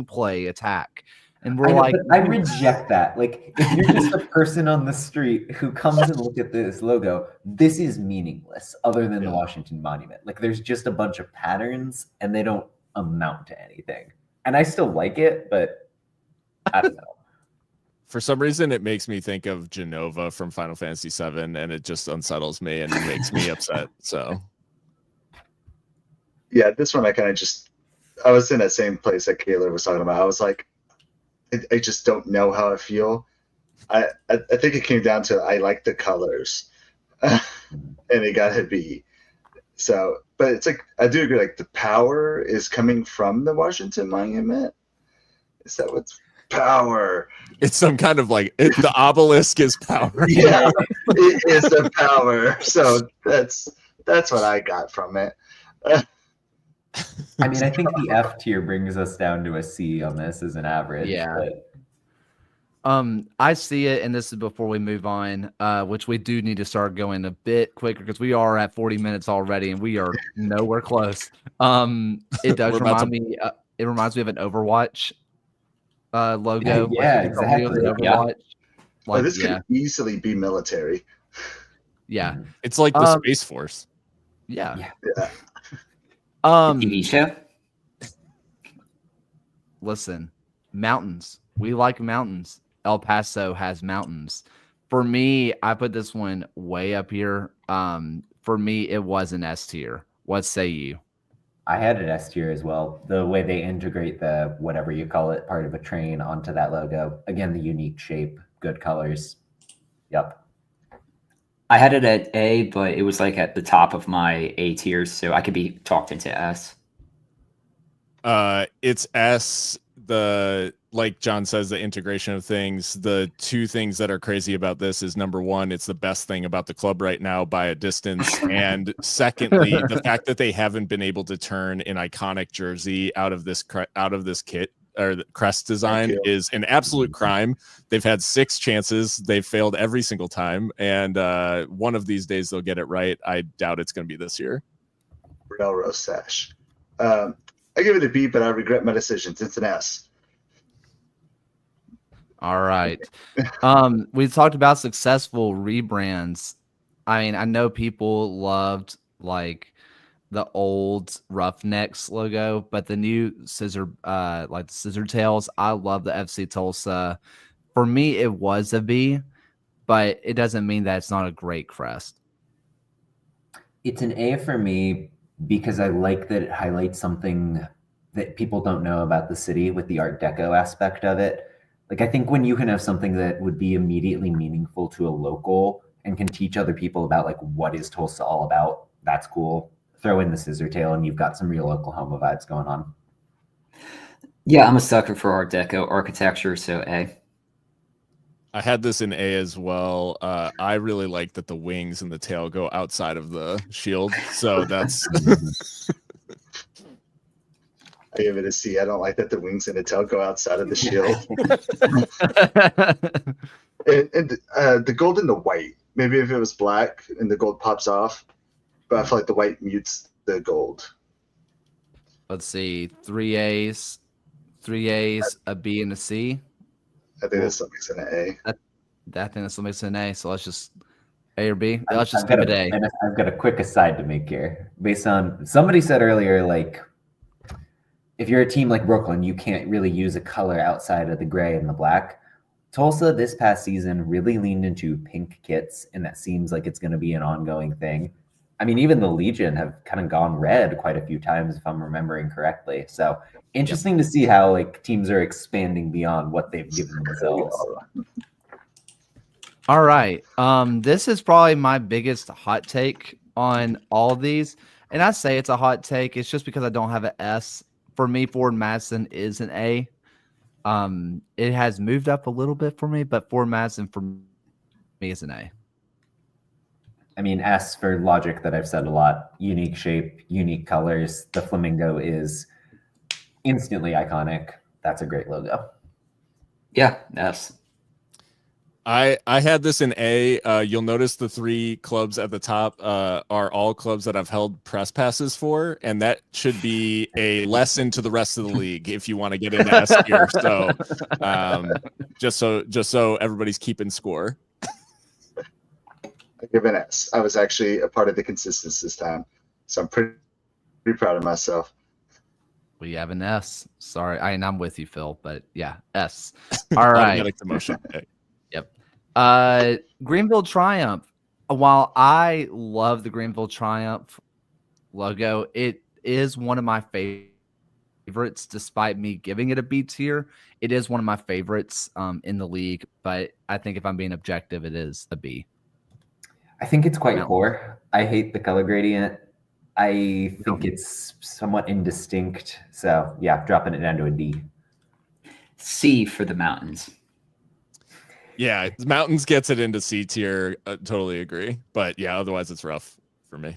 play attack, and we're I know, like, but I reject that. Like, if you're just a person on the street who comes and look at this logo, this is meaningless other than the Washington Monument. Like, there's just a bunch of patterns and they don't amount to anything. And I still like it, but I don't know. For some reason, it makes me think of Genova from Final Fantasy VII, and it just unsettles me and makes me upset. So, Yeah, this one I kind of I was in that same place that Kayla was talking about. I was like, I just don't know how I feel. I think it came down to I like the colors, and it got a B. So, but it's like I do agree. Like the power is coming from the Washington Monument. Is that what's power? It's some kind of like the obelisk is power. Yeah, it is the power. So that's what I got from it. I mean, I think the F tier brings us down to a C on this as an average. Yeah. But I see it, and this is before we move on, which we do need to start going a bit quicker because we are at 40 minutes already, and we are nowhere close. It does remind me. It reminds me of an Overwatch logo. Yeah, like, familiar with exactly. Overwatch? Like, This could easily be military. yeah, It's like the Space Force. yeah. Yeah. TV show. Listen, mountains. We like mountains. El Paso has mountains. For me, I put this one way up here. For me, it was an S tier. What say you? I had it S tier as well. The way they integrate the whatever you call it, part of a train onto that logo. Again, the unique shape, good colors. Yep. I had it at A, but it was like at the top of my A tiers, so I could be talked into S. It's S. The like John says, the integration of things. The two things that are crazy about this is number one, it's the best thing about the club right now by a distance, and secondly, the fact that they haven't been able to turn an iconic jersey out of this kit or the crest design is an absolute crime. They've had 6 chances, they've failed every single time, and one of these days they'll get it right. I doubt it's going to be this year. Railroad sash. I give it a B, but I regret my decisions. It's an S. All right. We talked about successful rebrands. I mean, I know people loved like the old Roughnecks logo, but the new like the scissor tails, I love the FC Tulsa. For me, it was a B, but it doesn't mean that it's not a great crest. It's an A for me because I like that it highlights something that people don't know about the city with the Art Deco aspect of it. Like, I think when you can have something that would be immediately meaningful to a local and can teach other people about like what is Tulsa all about, that's cool. Throw in the scissor tail and you've got some real Oklahoma vibes going on. Yeah, I'm a sucker for Art Deco architecture, so A. I had this in A as well. I really like that the wings and the tail go outside of the shield. So that's I give it a C. I don't like that the wings and the tail go outside of the shield. and the gold and the white. Maybe if it was black and the gold pops off, but I feel like the white mutes the gold. Let's see, 3 A's, a B and a C. I think that's what makes it an A. That thing still makes it an A. So let's just A or B. Let's just give it A. I've got a quick aside to make here. Based on somebody said earlier, like if you're a team like Brooklyn, you can't really use a color outside of the gray and the black. Tulsa this past season really leaned into pink kits, and that seems like it's going to be an ongoing thing. I mean, even the Legion have kind of gone red quite a few times, if I'm remembering correctly. So interesting to see how like teams are expanding beyond what they've given themselves. All right. This is probably my biggest hot take on all of these. And I say it's a hot take. It's just because I don't have an S. For me, Forward Madison is an A. It has moved up a little bit for me, but Forward Madison for me is an A. I mean, S for logic that I've said a lot. Unique shape, unique colors. The flamingo is instantly iconic. That's a great logo. Yeah, S. I had this in A. You'll notice the 3 clubs at the top are all clubs that I've held press passes for, and that should be a lesson to the rest of the league if you want to get into S tier. So, just so everybody's keeping score. I give it an S. I was actually a part of the consistency this time, so I'm pretty proud of myself. We have an S. Sorry, I'm with you, Phil, but yeah, S. All right. Automatic emotion. Yep. Greenville Triumph. While I love the Greenville Triumph logo, it is one of my favorite favorites, despite me giving it a B tier. It is one of my favorites in the league, but I think if I'm being objective, it is a B. I think it's quite Mountain. poor. I hate the color gradient. I think it's somewhat indistinct. So yeah, dropping it down to a D. C for the mountains. Yeah, mountains gets it into C tier. Totally agree. But yeah, otherwise it's rough for me.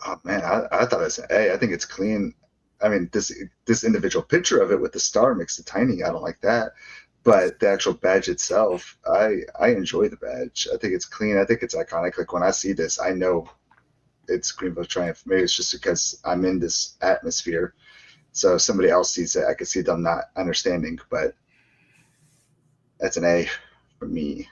Oh man, I thought it was an A. I think it's clean. I mean, this individual picture of it with the star makes it tiny. I don't like that. But the actual badge itself, I enjoy the badge. I think it's clean. I think it's iconic. Like when I see this, I know it's Greenville Triumph. Maybe it's just because I'm in this atmosphere. So if somebody else sees it, I can see them not understanding. But that's an A for me.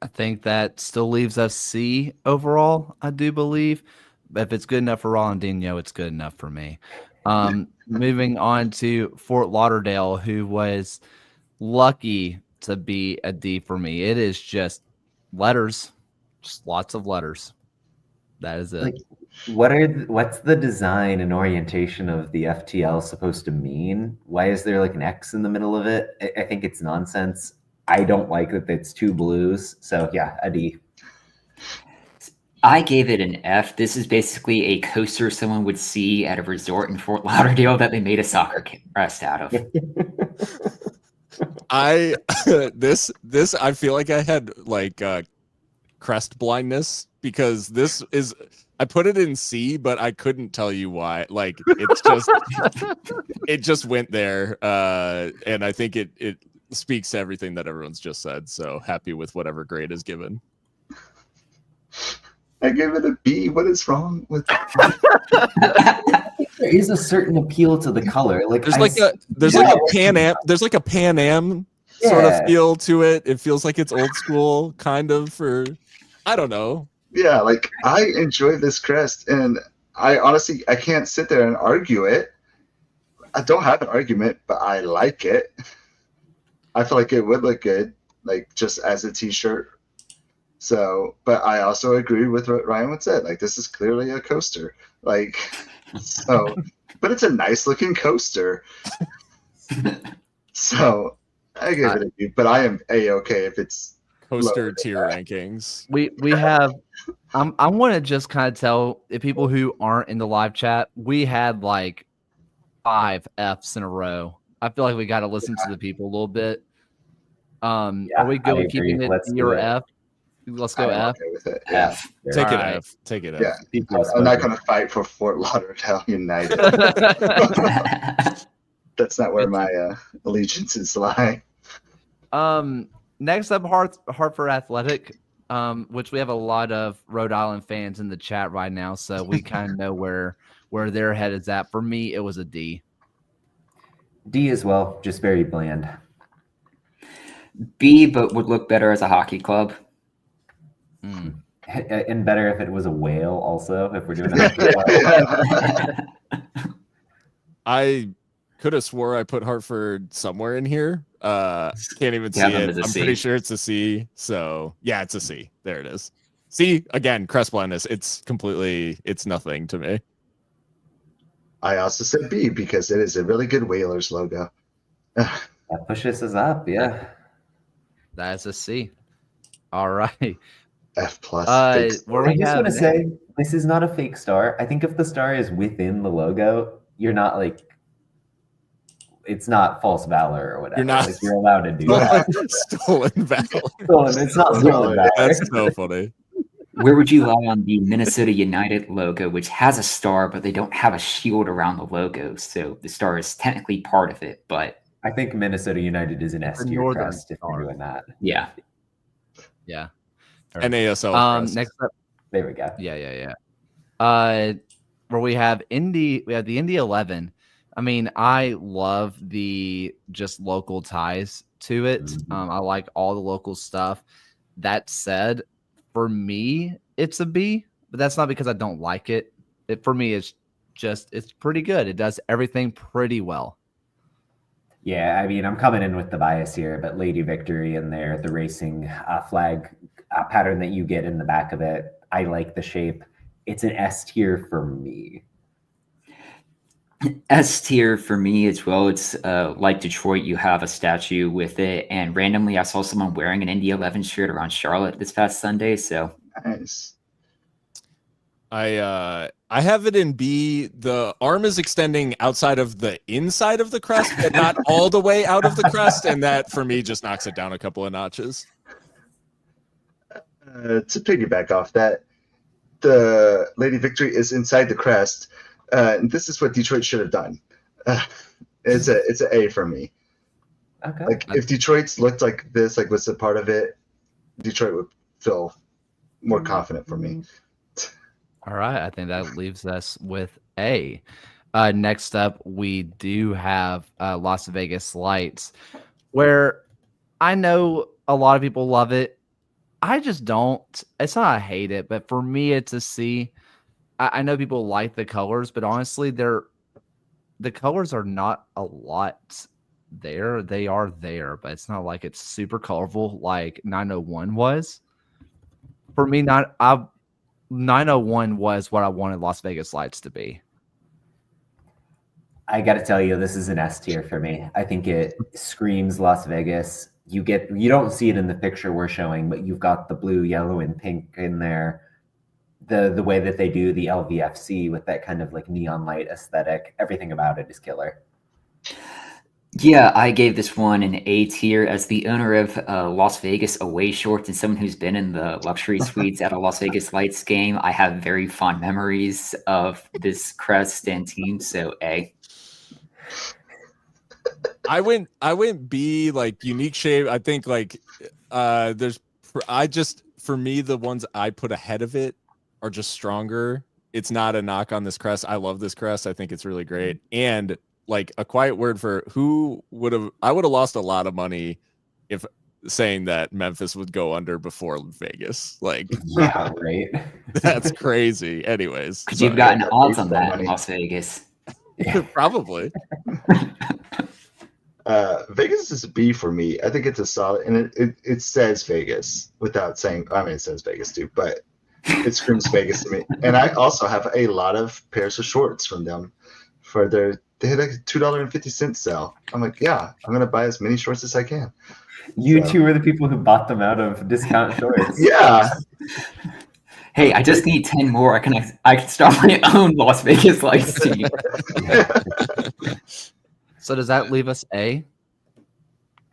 I think that still leaves us C overall, I do believe. But if it's good enough for Ronaldinho, it's good enough for me. Moving on to Fort Lauderdale, who was lucky to be a D for me. It is just letters, just lots of letters. That is it. Like, what's the design and orientation of the FTL supposed to mean? Why is there like an X in the middle of it? I think it's nonsense. I don't like that it's two blues. So yeah, a D. I gave it an F. This is basically a coaster someone would see at a resort in Fort Lauderdale that they made a soccer crest out of. I I feel like I had like crest blindness because this is I put it in C, but I couldn't tell you why. Like it's just it just went there, and I think it speaks to everything that everyone's just said. So happy with whatever grade is given. I gave it a B. What is wrong with There is a certain appeal to the color. Like There's like a Pan Am sort of feel to it. It feels like it's old school, kind of. For I don't know. Yeah, like I enjoy this crest, and I honestly I can't sit there and argue it. I don't have an argument, but I like it. I feel like it would look good, like just as a T-shirt. So, but I also agree with what Ryan would say. Like this is clearly a coaster. Like so, but it's a nice looking coaster. So I give it a B, but I am A-okay if it's Coaster tier rankings. We have I want to just kind of tell the people who aren't in the live chat, we had like 5 Fs in a row. I feel like we got to listen to the people a little bit. Are we good with keeping it E or F? Let's go F. Okay with it. Yeah. F. Take it Alright. F. Take it Yeah. F. I'm not going to fight for Fort Lauderdale United. That's not where my allegiances lie. Next up, Hartford Athletic, which we have a lot of Rhode Island fans in the chat right now, so we kind of know where their head is at. For me, it was a D. D as well, just very bland. B, but would look better as a hockey club. And better if it was a whale also, if we're doing that. I could have swore I put Hartford somewhere in here. Can't even see them it. as a I'm C. pretty sure it's a C. So yeah, it's a C. There it is. See, again, crest blindness. It's nothing to me. I also said B because it is a really good Whalers logo. That pushes us up, yeah. That's a C. All right. F plus. Where I we just have want to next- say, this is not a fake star. I think if the star is within the logo, you're not like, it's not false valor or whatever. You're not- Like, you're allowed to do that. Stolen valor. It's not stolen valor. That's so funny. Where would you lie on the Minnesota United logo, which has a star, but they don't have a shield around the logo? So the star is technically part of it, but I think Minnesota United is an S tier Northern crest if we're doing that. yeah. Yeah. NASL. crest. Next up, There we go. yeah. Where we have the Indy 11. I mean, I love the just local ties to it. I like all the local stuff. That said, for me, it's a B, but that's not because I don't like it. For me, it's pretty good. It does everything pretty well. Yeah, I mean, I'm coming in with the bias here, but Lady Victory in there, the racing flag pattern that you get in the back of it, I like the shape. It's an S tier for me. S tier for me as well. It's like Detroit, you have a statue with it, and randomly I saw someone wearing an Indy 11 shirt around Charlotte this past Sunday. So Nice. I have it in B. The arm is extending outside of the inside of the crest, but not all the way out of the crest, and that for me just knocks it down a couple of notches. To piggyback off that, the Lady Victory is inside the crest. And this is what Detroit should have done. It's an A for me. Okay. Like if Detroit's looked like this, like was a part of it, Detroit would feel more confident for me. All right, I think that leaves us with A. Next up, we do have Las Vegas Lights, where I know a lot of people love it. I just don't. It's not I hate it, but for me, it's a C. I know people like the colors, but honestly, the colors are not a lot there. They are there, but it's not like it's super colorful like 901 was. For me, 901 was what I wanted Las Vegas Lights to be. I got to tell you, this is an S tier for me. I think it screams Las Vegas. You don't see it in the picture we're showing, but you've got the blue, yellow, and pink in there. The way that they do the LVFC with that kind of like neon light aesthetic, everything about it is killer. yeah, I gave this one an A tier. As the owner of Las Vegas away shorts and someone who's been in the luxury suites at a Las Vegas Lights game, I have very fond memories of this crest and team. So A. I went B, like unique shape. I think like for me, the ones I put ahead of it are just stronger. It's not a knock on this crest. I love this crest. I think it's really great. And like a quiet word for I would have lost a lot of money if saying that Memphis would go under before Vegas. Like, Yeah, right. that's crazy. Anyways, Because you've sorry. gotten odds on baseball that money. in Las Vegas. Probably. Vegas is a B for me. I think it's a solid, and it says Vegas without saying. I mean, it says Vegas too, but it screams Vegas to me. And I also have a lot of pairs of shorts from them for they had a $2.50 sale. I'm like, yeah, I'm gonna buy as many shorts as I can. You So- two were the people who bought them out of discount shorts. Yeah, Hey, I just need 10 more. I can start my own Las Vegas Lights team. So does that leave us A?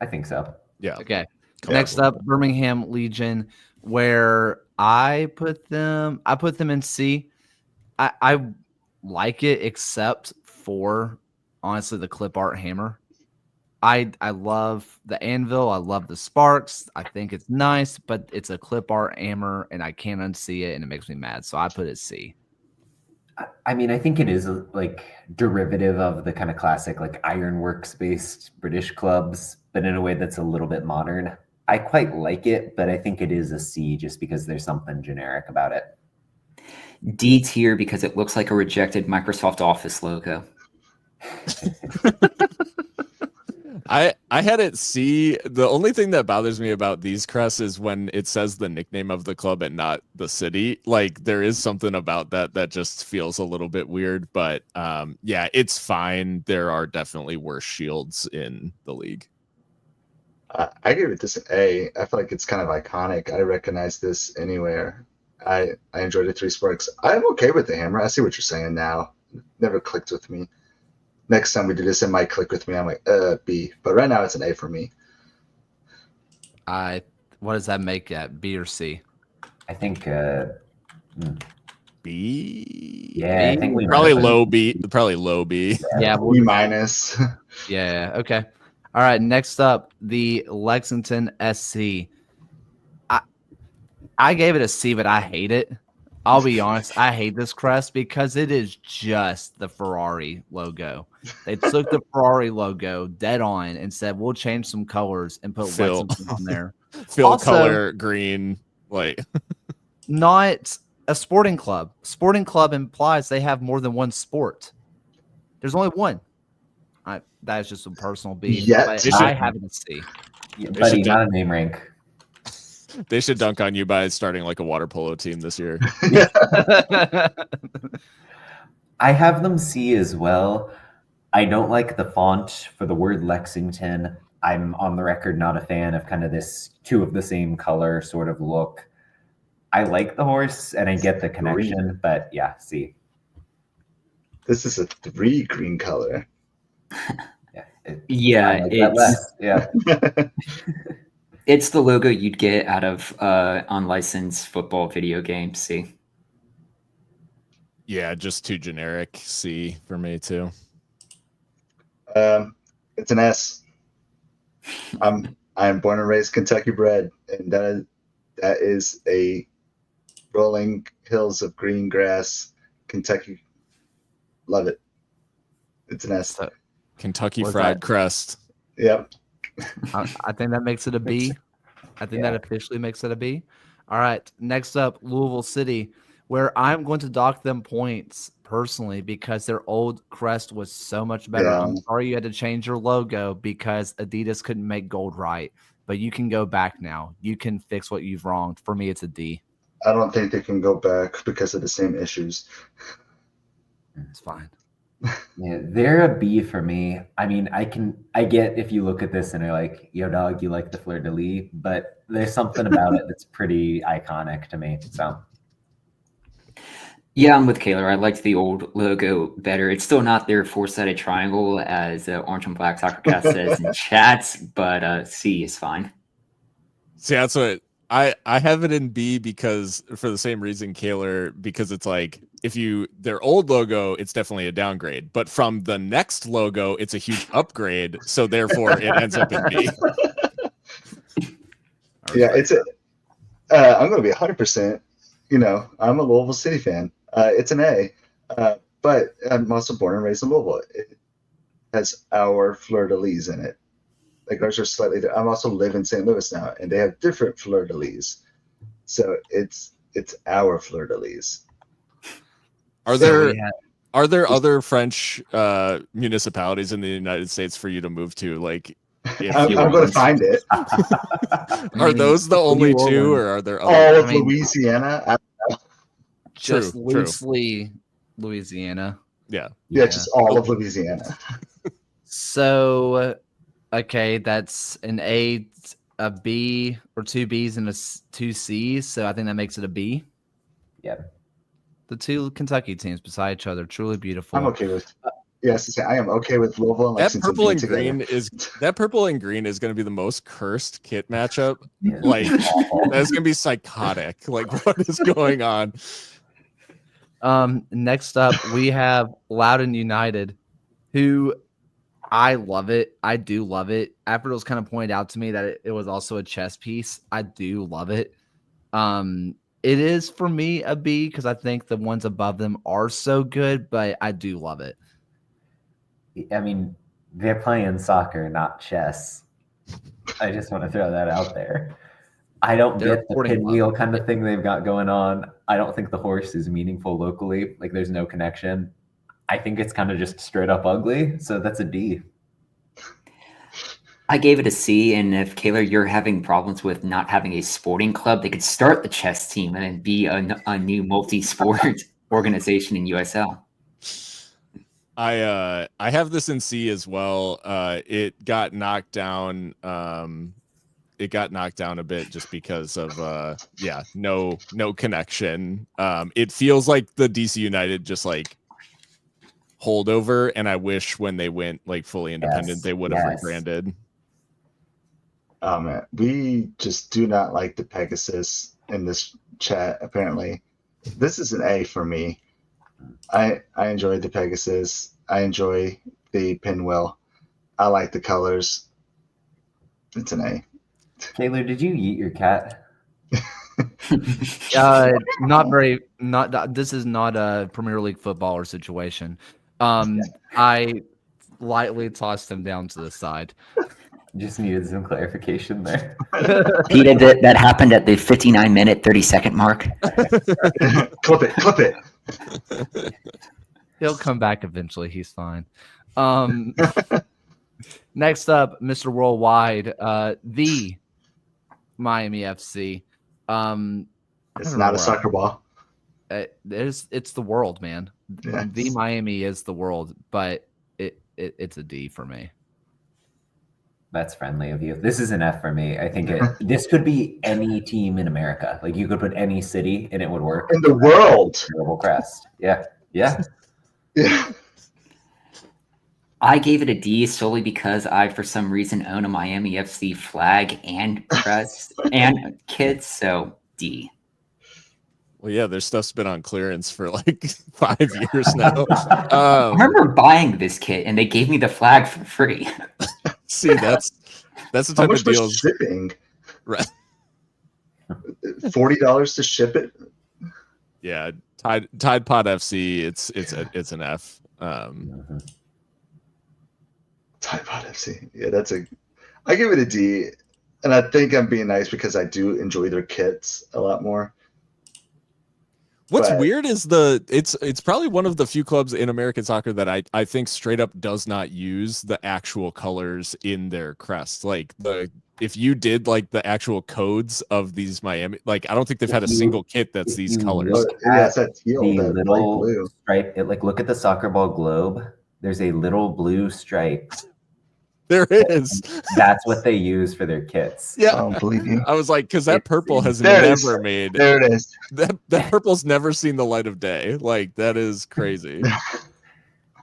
I think so. Yeah. Okay. Come Next on. up, Birmingham Legion, where I put them in C. I like it except for honestly the clip art hammer. I love the anvil. I love the sparks. I think it's nice, but it's a clip art hammer and I can't unsee it and it makes me mad. So I put it C. I mean, I think it is a, like derivative of the kind of classic like ironworks based British clubs, but in a way that's a little bit modern. I quite like it, but I think it is a C just because there's something generic about it. D tier because it looks like a rejected Microsoft Office logo. I had it C. The only thing that bothers me about these crests is when it says the nickname of the club and not the city. Like there is something about that just feels a little bit weird. But yeah, it's fine. There are definitely worse shields in the league. I give it this an A. I feel like it's kind of iconic. I recognize this anywhere. I enjoyed the three sparks. I'm okay with the hammer. I see what you're saying now. Never clicked with me. Next time we do this, it might click with me. I'm like, B. But right now it's an A for me. What does that make at B or C? I think B. yeah, I think we Probably might- low B. Probably low B. Yeah, B minus. yeah. Okay. All right. Next up, the Lexington SC. I gave it a C, but I hate it. I'll be honest. I hate this crest because it is just the Ferrari logo. They took the Ferrari logo dead on and said, we'll change some colors and put Phil. Lexington on there. Fill Also- color green. Like Not a sporting club. Sporting club implies they have more than one sport. There's only one. That is just a personal beef. Yet. But They I should- have it a C. Yeah, buddy, not a name rank. they should dunk on you by starting like a water polo team this year. I have them C as well. I don't like the font for the word Lexington. I'm on the record not a fan of kind of this two of the same color sort of look. I like the horse and I get the connection, but yeah, C. This is a 3 green color. Yeah, Yeah, I like that it's less. Yeah. it's the logo you'd get out of unlicensed football video games. See, Yeah, just too generic. C for me too. It's an S. I'm born and raised Kentucky bred, and that is a rolling hills of green grass, Kentucky. Love it. It's an S. So, Kentucky What's Fried that? Crust. Yep. I think that makes it a B. I think that officially makes it a B. All right. Next up, Louisville City, where I'm going to dock them points personally because their old crest was so much better. Yeah. I'm sorry you had to change your logo because Adidas couldn't make gold right, but you can go back now. You can fix what you've wronged. For me, it's a D. I don't think they can go back because of the same issues. It's fine. Yeah, they're a B for me. I mean, I get if you look at this and you're like, yo, dog, you like the fleur de lis, but there's something about it that's pretty iconic to me. So yeah, I'm with Kaylor. I liked the old logo better. It's still not their four-sided triangle, as Orange and Black Soccer Cast says in chats, but C is fine. See, that's what I have it in B because for the same reason, Kaylor, because it's like their old logo, it's definitely a downgrade, but from the next logo, it's a huge upgrade. So therefore, it ends up in B. Yeah, it's I'm going to be 100%. I'm a Louisville City fan. It's an A, but I'm also born and raised in Louisville. It has our fleur de lis in it. Like ours are slightly. I'm also live in St. Louis now, and they have different fleur de lis. So it's our fleur de lis. Are So there other French municipalities in the United States for you to move to? Like, if I'm you going want- to find it. Are those the only New two, Orleans. or are there All other? of Louisiana. just True. loosely Louisiana. Yeah. Yeah, just all of Louisiana. So, okay, that's an A, a B, or two Bs and two Cs. So I think that makes it a B. yeah. The two Kentucky teams beside each other, truly beautiful. I'm okay with. Yes, I am okay with Louisville and That Lexington purple being and together. green is going to be the most cursed kit matchup. Yeah. Like, Awful. that's going to be psychotic. Like, what is going on? Next up, we have Loudoun United, who I love it. I do love it. After it was kind of pointed out to me that it was also a chess piece, I do love it. It is for me a B because I think the ones above them are so good, but I do love it. I mean, they're playing soccer, not chess. I just want to throw that out there. I don't They're get the sporting pinwheel club. kind of thing they've got going on. I don't think the horse is meaningful locally. Like, there's no connection. I think it's kind of just straight up ugly. So that's a D. I gave it a C, and if Kaylor, you're having problems with not having a sporting club, they could start the chess team and then be a new multi-sport organization in USL. I have this in C as well. It got knocked down. It got knocked down a bit just because of no connection. It feels like the DC United just like holdover, and I wish when they went like fully independent, Yes, they would have yes. rebranded. Oh man, we just do not like the Pegasus in this chat. Apparently, this is an A for me. I enjoyed the Pegasus. I enjoy the pinwheel. I like the colors. It's an A. Taylor, did you eat your cat? Not very. Not. This is not a Premier League footballer situation. I lightly tossed him down to the side. Just needed some clarification there. Peter, that happened at the 59-minute, 30-second mark. Clip it. He'll come back eventually. He's fine. Next up, Mr. Worldwide, the Miami FC. It's not a soccer ball. It's the world, man. Yes. The Miami is the world, but it's a D for me. That's friendly of you. This is an F for me. I think this could be any team in America. Like you could put any city and it would work. In the world. Terrible crest. Yeah. Yeah. Yeah. I gave it a D solely because I, for some reason, own a Miami FC flag and crest and kits. So D. Well, yeah, their stuff's been on clearance for like 5 years now. I remember buying this kit and they gave me the flag for free. See, that's the How type much of was deals. shipping? Right. $40 to ship it. Yeah, Tide Pod FC. It's an F. Tide Pod FC. Yeah, I give it a D, and I think I'm being nice because I do enjoy their kits a lot more. What's But- weird is it's probably one of the few clubs in American soccer that I think straight up does not use the actual colors in their crest. Like if you did like the actual codes of these Miami, like I don't think they've had a single kit that's if these you colors. look Yeah, it's that teal, The that light little blue. stripe. Like look at the soccer ball globe. There's a little blue stripe. There is. That's what they use for their kits. I Yeah. don't believe you. I was like, because that purple has There it is. never made There it is. that purple's never seen the light of day. Like that is crazy.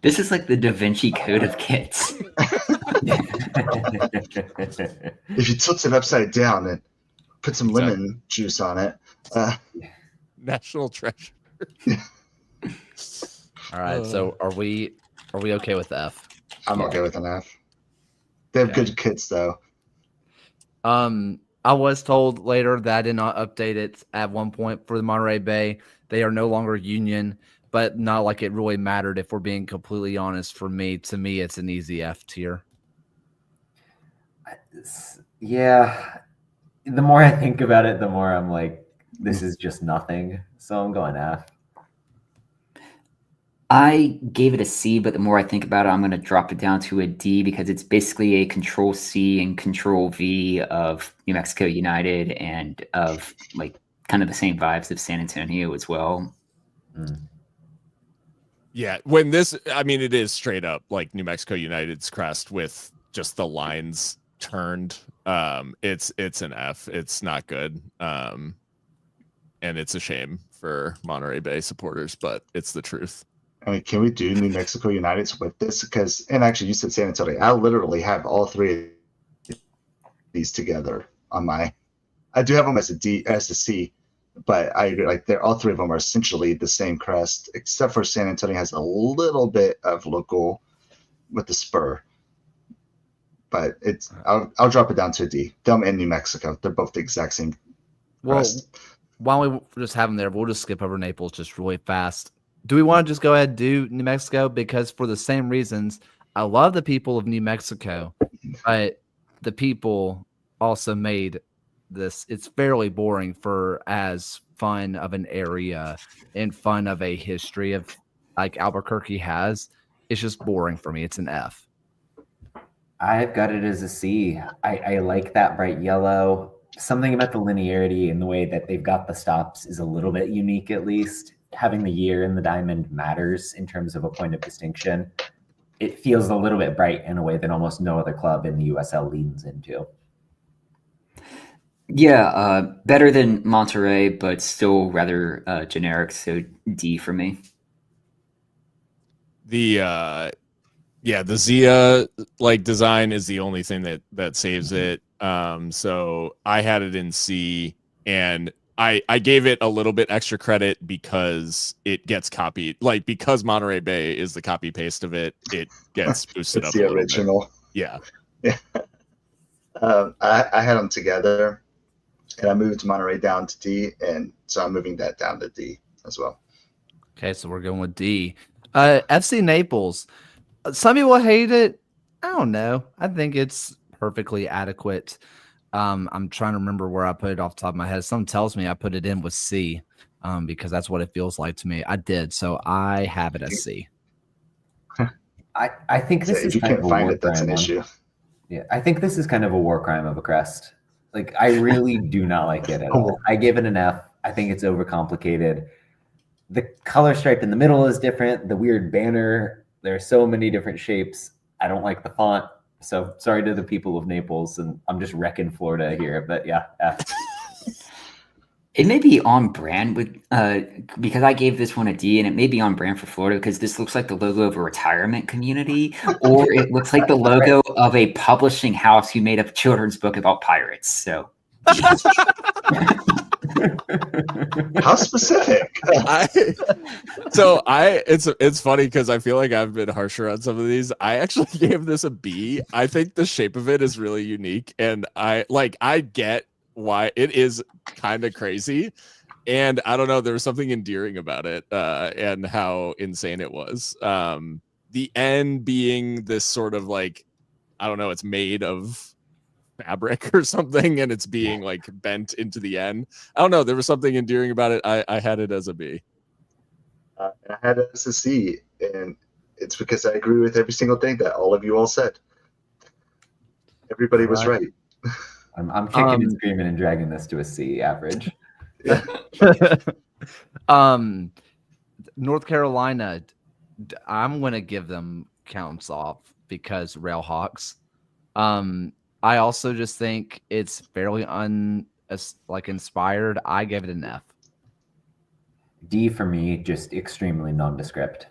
This is like the Da Vinci Code of kits. If you tilt it upside down and put some Exactly. lemon juice on it, National treasure. All right, so are we okay with F? I'm okay with an F. They have Yeah. good kits though. I was told later that I did not update it at one point for the Monterey Bay. They are no longer union, but not like it really mattered if we're being completely honest. To me, it's an easy F tier. Yeah. The more I think about it, the more I'm like, this is just nothing. So I'm going F. I gave it a C, but the more I think about it, I'm going to drop it down to a D because it's basically a Control C and Control V of New Mexico United and of like kind of the same vibes of San Antonio as well. Yeah, when this, I mean, it is straight up like New Mexico United's crest with just the lines turned. It's an F. It's not good. And it's a shame for Monterey Bay supporters, but it's the truth. I mean, can we do New Mexico United's with this? Because, and actually, you said San Antonio. I literally have all three of these together on my. I do have them as a D, as a C, but I agree. Like, they're all three of them are essentially the same crest, except for San Antonio has a little bit of local with the spur. But it's, I'll drop it down to a D. Them and New Mexico, they're both the exact same Well, crest. why don't we just have them there? We'll just skip over Naples just really fast. Do we want to just go ahead and do New Mexico? Because for the same reasons, I love the people of New Mexico, but the people also made this. It's fairly boring for as fun of an area and fun of a history of like Albuquerque has. It's just boring for me. It's an F. I've got it as a C. I like that bright yellow. Something about the linearity and the way that they've got the stops is a little bit unique, at least. Having the year in the diamond matters in terms of a point of distinction. It feels a little bit bright in a way that almost no other club in the USL leans into. Yeah, better than Monterey, but still rather generic. So D for me. The Zia like design is the only thing that saves it. So I had it in C, and I gave it a little bit extra credit because it gets copied. Like because Monterey Bay is the copy paste of it, it gets boosted It's up. the a little bit. original. Yeah. I had them together, and I moved Monterey down to D, and so I'm moving that down to D as well. Okay, so we're going with D. FC Naples. Some people hate it. I don't know. I think it's perfectly adequate. I'm trying to remember where I put it off the top of my head. Someone tells me I put it in with C because that's what it feels like to me. I did, so I have it as C. I think So this if is you kind can't of a find war it, that's an crime. issue. Yeah, I think this is kind of a war crime of a crest. Like, I really do not like it at all. I give it an F. I think it's overcomplicated. the color stripe in the middle is different. The weird banner. There are so many different shapes. I don't like the font. So sorry to the people of Naples, and I'm just wrecking Florida here. But yeah, F. It may be on brand with because I gave this one a D, and it may be on brand for Florida because this looks like the logo of a retirement community, or it looks like the logo of a publishing house who made a children's book about pirates. So, How specific? It's funny because I feel like I've been harsher on some of these. I actually gave this a B. I think the shape of it is really unique, and I get why it is kind of crazy, and I don't know, there was something endearing about it, and how insane it was. The N being this sort of like, I don't know, it's made of fabric or something, and it's being like bent into the N. I don't know, there was something endearing about it. I had it as a B. I had it as a C, and it's because I agree with every single thing that all of you all said. Everybody was right. I'm kicking and screaming and dragging this to a C average. North Carolina, I'm going to give them counts off because Railhawks. I also just think it's fairly inspired. I gave it an F. D for me, just extremely nondescript.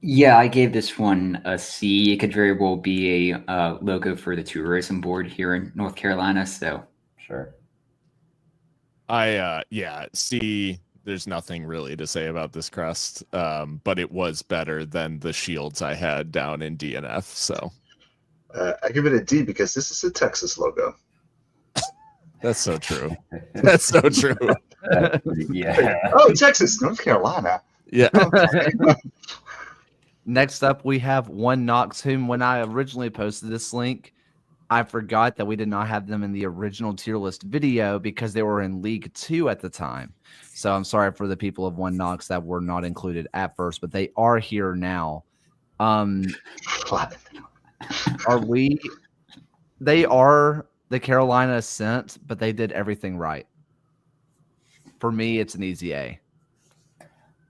yeah, I gave this one a C. It could very well be a logo for the tourism board here in North Carolina. So, Sure. C. There's nothing really to say about this crest, but it was better than the shields I had down in DNF. So I give it a D because this is a Texas logo. that's so true. That's so true. Yeah. Oh, Texas, North Carolina. Yeah. Next up, we have One Knox, whom when I originally posted this link, I forgot that we did not have them in the original tier list video because they were in League 2 at the time. So I'm sorry for the people of One Knox that were not included at first, but they are here now. They are the Carolina Ascent, but they did everything right. For me, it's an easy A.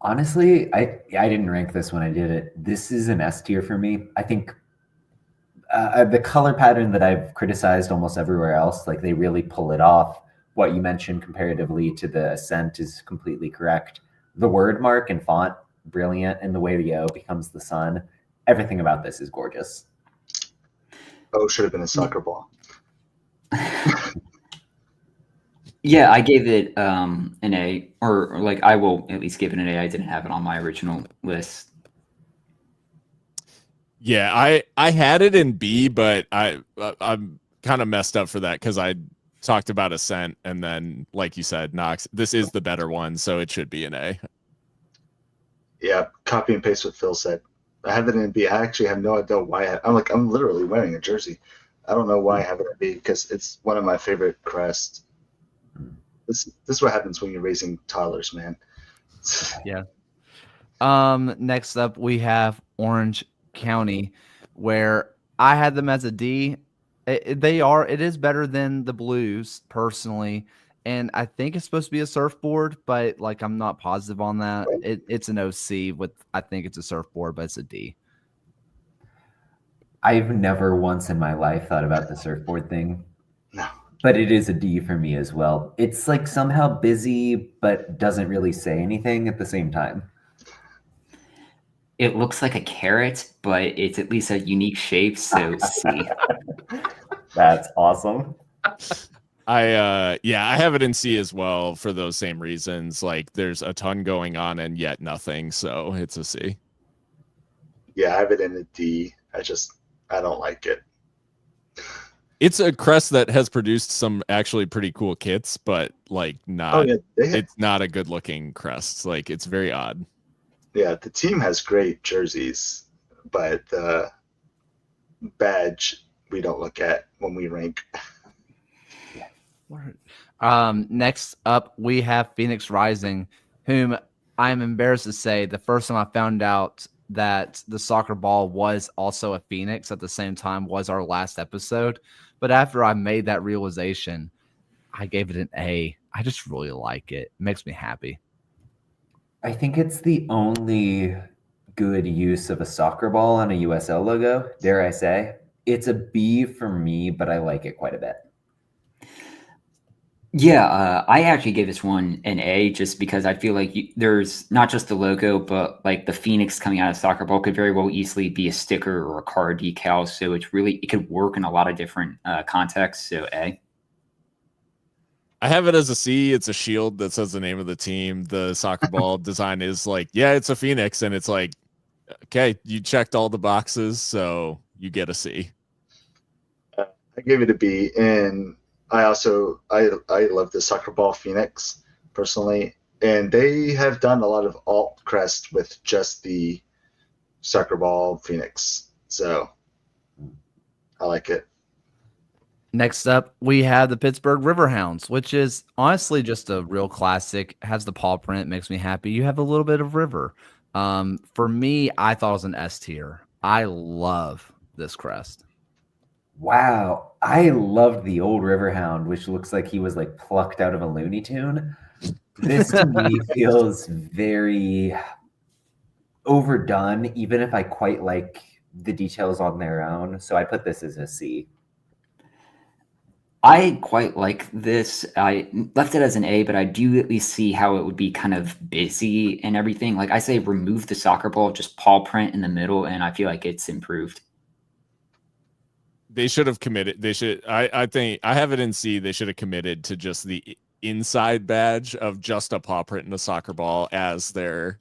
Honestly, I didn't rank this when I did it. This is an S tier for me. I think the color pattern that I've criticized almost everywhere else, like they really pull it off. What you mentioned comparatively to the Ascent is completely correct. The word mark and font, brilliant, and the way the O becomes the sun. Everything about this is gorgeous. Oh, should have been a soccer ball. yeah, I gave it an A, or like I will at least give it an A. I didn't have it on my original list. Yeah, I had it in B, but I'm kind of messed up for that because I talked about Ascent, and then, like you said, Knox, this is the better one, so it should be an A. Yeah, copy and paste what Phil said. I have it in B. I actually have no idea why. I'm literally wearing a jersey. I don't know why I have it in B because it's one of my favorite crests. This is what happens when you're raising toddlers, man. Yeah. Next up, we have Orange County, where I had them as a D. It is better than the Blues personally, and I think it's supposed to be a surfboard, but like I'm not positive on that. It's an OC with, I think it's a surfboard, but it's a D. I've never once in my life thought about the surfboard thing. No. But it is a D for me as well. It's like somehow busy, but doesn't really say anything at the same time. It looks like a carrot, but it's at least a unique shape. So C. That's awesome. I have it in C as well for those same reasons. Like there's a ton going on and yet nothing, so it's a C. Yeah, I have it in a D. I don't like it. It's a crest that has produced some actually pretty cool kits, but like not. It's not a good looking crest. Like it's very odd. Yeah, the team has great jerseys, but the badge we don't look at when we rank. Next up, we have Phoenix Rising, whom I'm embarrassed to say the first time I found out that the soccer ball was also a Phoenix at the same time was our last episode. But after I made that realization, I gave it an A. I just really like it. It makes me happy. I think it's the only good use of a soccer ball on a USL logo, dare I say. It's a B for me, but I like it quite a bit. Yeah, I actually gave this one an A just because I feel like there's not just the logo, but like the Phoenix coming out of soccer ball could very well easily be a sticker or a car decal. So it could work in a lot of different contexts. So A. I have it as a C. It's a shield that says the name of the team. The soccer ball design is like, yeah, it's a Phoenix, and it's like, okay, you checked all the boxes, so you get a C. I gave it a B, and I love the soccer ball Phoenix personally, and they have done a lot of alt crest with just the soccer ball Phoenix, so I like it. Next up, we have the Pittsburgh Riverhounds, which is honestly just a real classic. Has the paw print, makes me happy. You have a little bit of river. For me, I thought it was an S tier. I love this crest. Wow, I loved the old Riverhound, which looks like he was like plucked out of a Looney Tune. This to me feels very overdone, even if I quite like the details on their own. So I put this as a C. I quite like this. I left it as an A, but I do at least see how it would be kind of busy and everything. Like I say, remove the soccer ball, just paw print in the middle, and I feel like it's improved. They should have committed. They should. I think I have it in C. They should have committed to just the inside badge of just a paw print and a soccer ball as their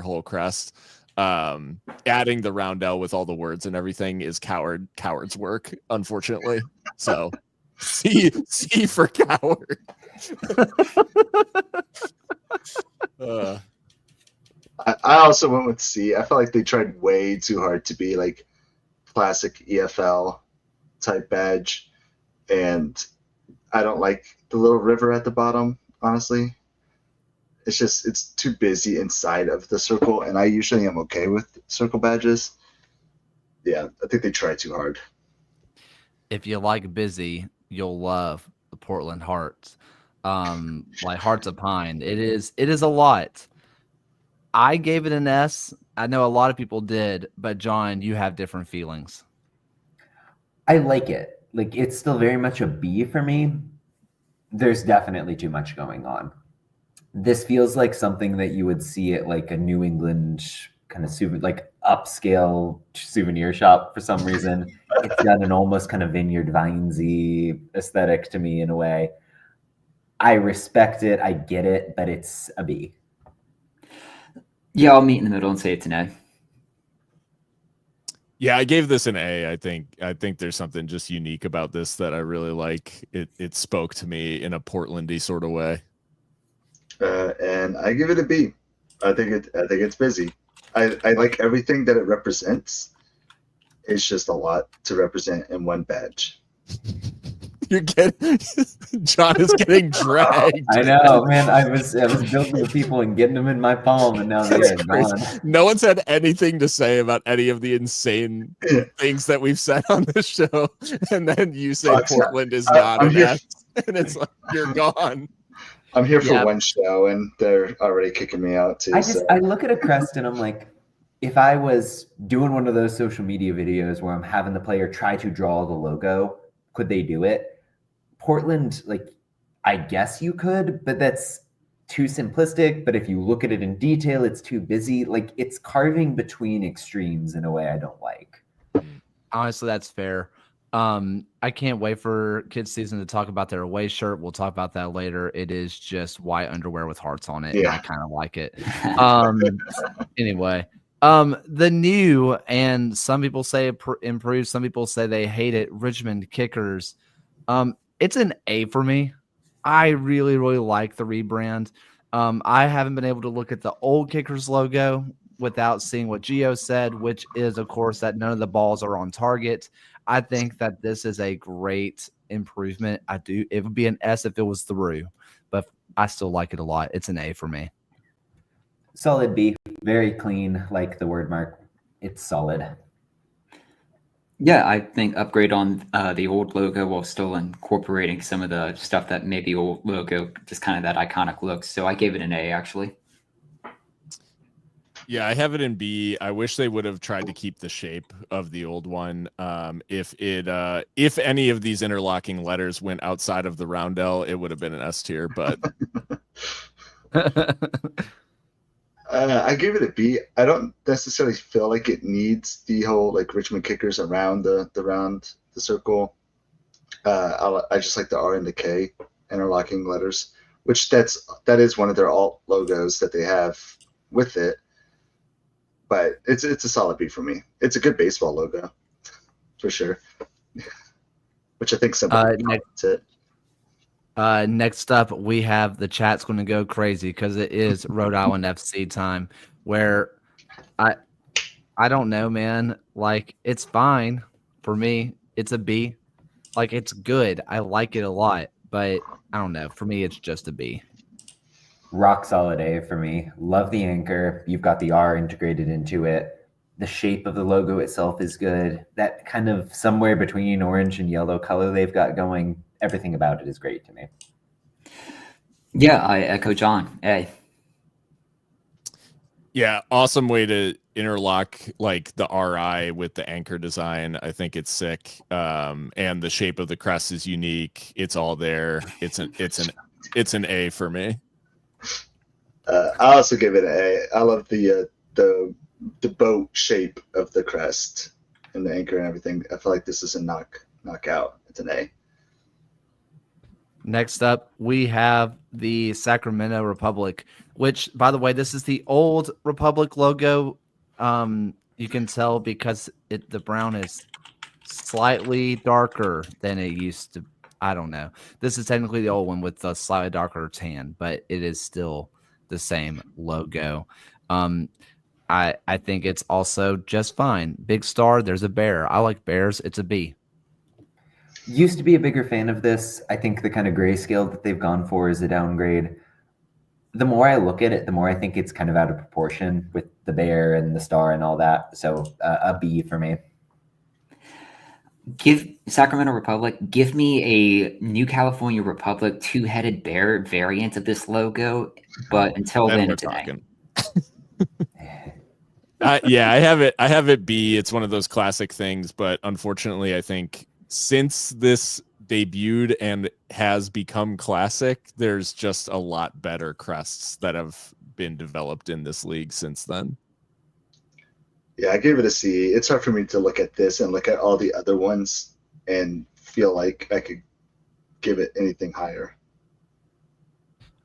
whole crest. Adding the roundel with all the words and everything is coward's work, unfortunately. So C for coward. I also went with C. I felt like they tried way too hard to be like classic EFL type badge, and I don't like the little river at the bottom, honestly. It's too busy inside of the circle, and I usually am okay with circle badges. Yeah, I think they try too hard. If you like busy, you'll love the Portland Hearts. Like Hearts of Pine. It is a lot. I gave it an S. I know a lot of people did, but John, you have different feelings. I like it. Like it's still very much a B for me. There's definitely too much going on. This feels like something that you would see at like a New England kind of upscale souvenir shop for some reason. It's got an almost kind of Vineyard Vinesy aesthetic to me in a way. I respect it. I get it, but it's a B. Yeah, I'll meet in the middle and say it's an A. Yeah, I gave this an A. I think there's something just unique about this that I really like. It spoke to me in a Portlandy sort of way. And I give it a B. I think it's busy. I like everything that it represents. It's just a lot to represent in one badge. John is getting dragged. I know, man. I was building the people and getting them in my palm, and now they're gone. No one's had anything to say about any of the insane things that we've said on this show, and then you say Portland is not an S, and it's like you're gone. I'm here for one show, and they're already kicking me out too. I look at a crest and I'm like, if I was doing one of those social media videos where I'm having the player try to draw the logo, could they do it? Portland, like, I guess you could, but that's too simplistic. But if you look at it in detail, it's too busy. Like, it's carving between extremes in a way I don't like. Honestly, that's fair. I can't wait for kids season to talk about their away shirt. We'll talk about that later. It is just white underwear with hearts on it. Yeah. And I kind of like it. Anyway, the new, and some people say improved, some people say they hate it, Richmond Kickers. It's an A for me. I really, really like the rebrand. I haven't been able to look at the old Kickers logo without seeing what Gio said, which is, of course, that none of the balls are on target. I think that this is a great improvement. It would be an S if it was through, but I still like it a lot. It's an A for me. Solid B. Very clean, like the word mark. It's solid. Yeah, I think upgrade on the old logo while still incorporating some of the stuff that made the old logo just kind of that iconic look. So I gave it an A, actually. Yeah, I have it in B. I wish they would have tried to keep the shape of the old one. If any of these interlocking letters went outside of the roundel, it would have been an S tier. But I give it a B. I don't necessarily feel like it needs the whole like Richmond kickers around the circle. I just like the R and the K interlocking letters, which that is one of their alt logos that they have with it. But it's a solid B for me. It's a good baseball logo, for sure. Which I think somebody comments it. Next up, we have the chat's going to go crazy because it is Rhode Island FC time. Where I don't know, man. Like it's fine for me. It's a B. Like it's good. I like it a lot, but I don't know. For me, it's just a B. Rock solid A for me. Love the anchor. You've got the R integrated into it. The shape of the logo itself is good. That kind of somewhere between orange and yellow color they've got going. Everything about it is great to me. Yeah, I echo John. A. yeah, awesome way to interlock like the RI with the anchor design. I think it's sick. And the shape of the crest is unique. It's all there. It's an A for me. I also give it an A. I love the boat shape of the crest and the anchor and everything. I feel like this is a knockout. It's an A. Next up, we have the Sacramento Republic, which, by the way, this is the old Republic logo. You can tell because the brown is slightly darker than it used to. I don't know. This is technically the old one with the slightly darker tan, but it is still the same logo. I think it's also just fine. Big star, there's a bear. I like bears. It's a B. Used to be a bigger fan of this. I think the kind of grayscale that they've gone for is a downgrade. The more I look at it, the more I think it's kind of out of proportion with the bear and the star and all that. So a B for me. Give Sacramento Republic, give me a New California Republic two-headed bear variant of this logo, but until Then then, we're it's an A. talking. Yeah, I have it B. It's one of those classic things, but unfortunately, I think since this debuted and has become classic, there's just a lot better crests that have been developed in this league since then. Yeah, I gave it a C. It's hard for me to look at this and look at all the other ones and feel like I could give it anything higher.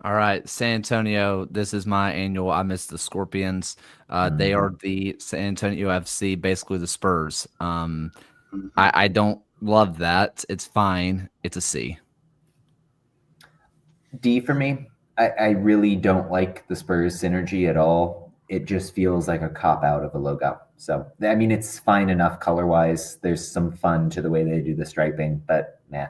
All right, San Antonio. This is my annual. I miss the Scorpions. They are the San Antonio FC, basically the Spurs. I don't love that. It's fine. It's a C. D for me. I really don't like the Spurs synergy at all. It just feels like a cop out of a logo. So, I mean, it's fine enough color-wise. There's some fun to the way they do the striping, but man.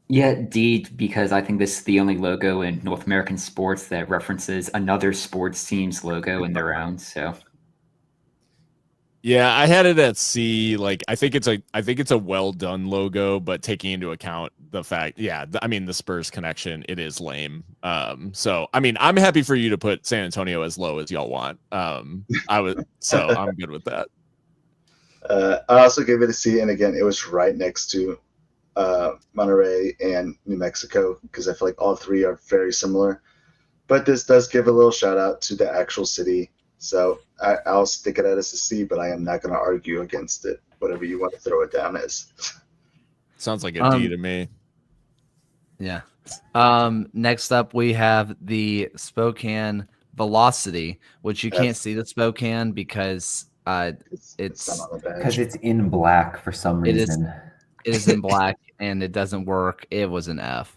Yeah, D, because I think this is the only logo in North American sports that references another sports team's logo in their own. So, yeah, I had it at C. Like, I think it's a well done logo, but taking into account the fact, the Spurs connection, it is lame. So I mean, I'm happy for you to put San Antonio as low as y'all want. I'm good with that. I also gave it a C, and again, it was right next to Monterey and New Mexico because I feel like all three are very similar. But this does give a little shout out to the actual city. So I'll stick it out as a C, but I am not going to argue against it, whatever you want to throw it down as. Sounds like a D to me. Yeah. Next up, we have the Spokane Velocity, which you can't see the Spokane because it's not on the badge. Because it's in black for some reason. It is in black and it doesn't work. It was an F.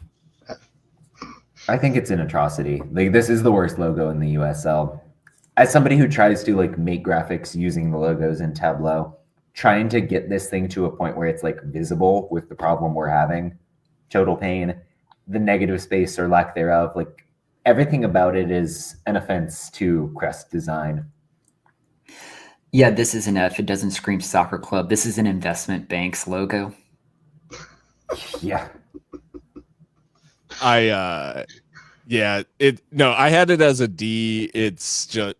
I think it's an atrocity. Like, this is the worst logo in the USL. As somebody who tries to like make graphics using the logos in Tableau, trying to get this thing to a point where it's like visible with the problem we're having, total pain. The negative space or lack thereof, like everything about it is an offense to crest design. yeah, this is an F. It doesn't scream soccer club. This is an investment bank's logo. Yeah. I had it as a D. It's just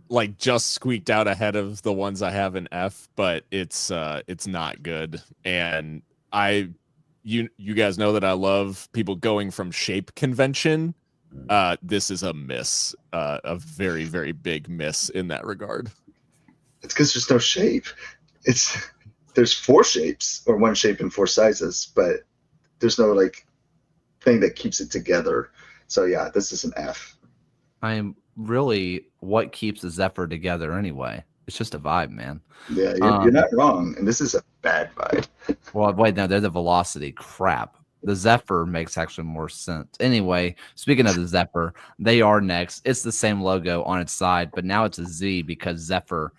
like just squeaked out ahead of the ones I have in F, but it's not good. And you guys know that I love people going from shape convention. This is a miss, a very, very big miss in that regard. It's because there's no shape. There's 4 shapes or 1 shape in 4 sizes, but there's no like thing that keeps it together. So yeah, this is an F. I'm really what keeps the Zephyr together anyway. It's just a vibe, man. Yeah, you're not wrong, and this is a bad vibe. Well, wait, no, they're the Velocity. Crap. The Zephyr makes actually more sense. Anyway, speaking of the Zephyr, they are next. It's the same logo on its side, but now it's a Z because Zephyr.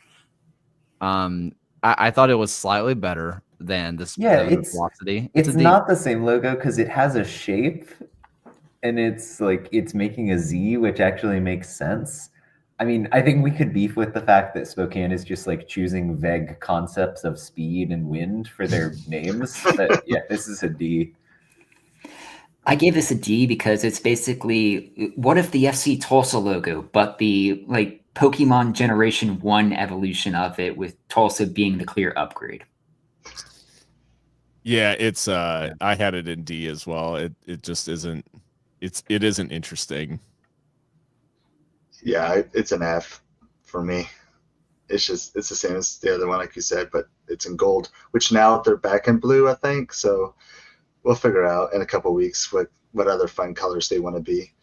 I thought it was slightly better than this. Velocity. It's not the same logo because it has a shape, and it's like it's making a Z, which actually makes sense. I mean, I think we could beef with the fact that Spokane is just like choosing vague concepts of speed and wind for their names. But yeah, this is a D. I gave this a D because it's basically what if the FC Tulsa logo, but the like Pokemon Generation 1 evolution of it, with Tulsa being the clear upgrade. Yeah, it's I had it in D as well. It just isn't it isn't interesting. Yeah, it's an F for me. It's the same as the other one, like you said, but it's in gold, which now they're back in blue, I think. So we'll figure out in a couple weeks what other fun colors they want to be.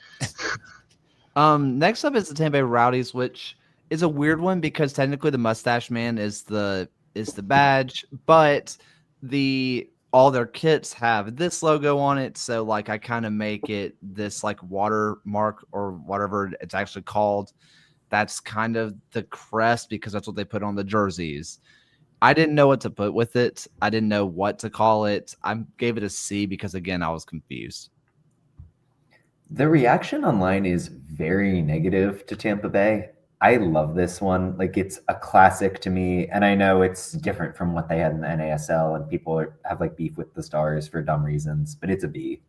Next up is the Tampa Bay Rowdies, which is a weird one because technically the Mustache Man is the badge, but all their kits have this logo on it. So like I kind of make it this like watermark or whatever it's actually called. That's kind of the crest because that's what they put on the jerseys. I didn't know what to put with it. I didn't know what to call it. I gave it a C because again, I was confused. The reaction online is very negative to Tampa Bay. I love this one. Like, it's a classic to me. And I know it's different from what they had in the NASL, and people have like beef with the Stars for dumb reasons, but it's a B.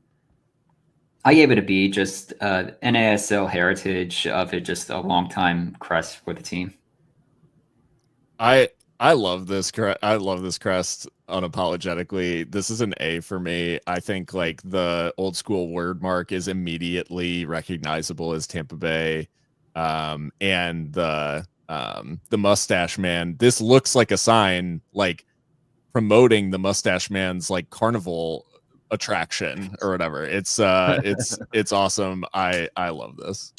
I gave it a B, just NASL heritage of it, just a long time crest for the team. I love this. I love this crest unapologetically. This is an A for me. I think like the old school word mark is immediately recognizable as Tampa Bay. And the Mustache Man, this looks like a sign like promoting the Mustache Man's like carnival attraction or whatever. It's awesome. I love this.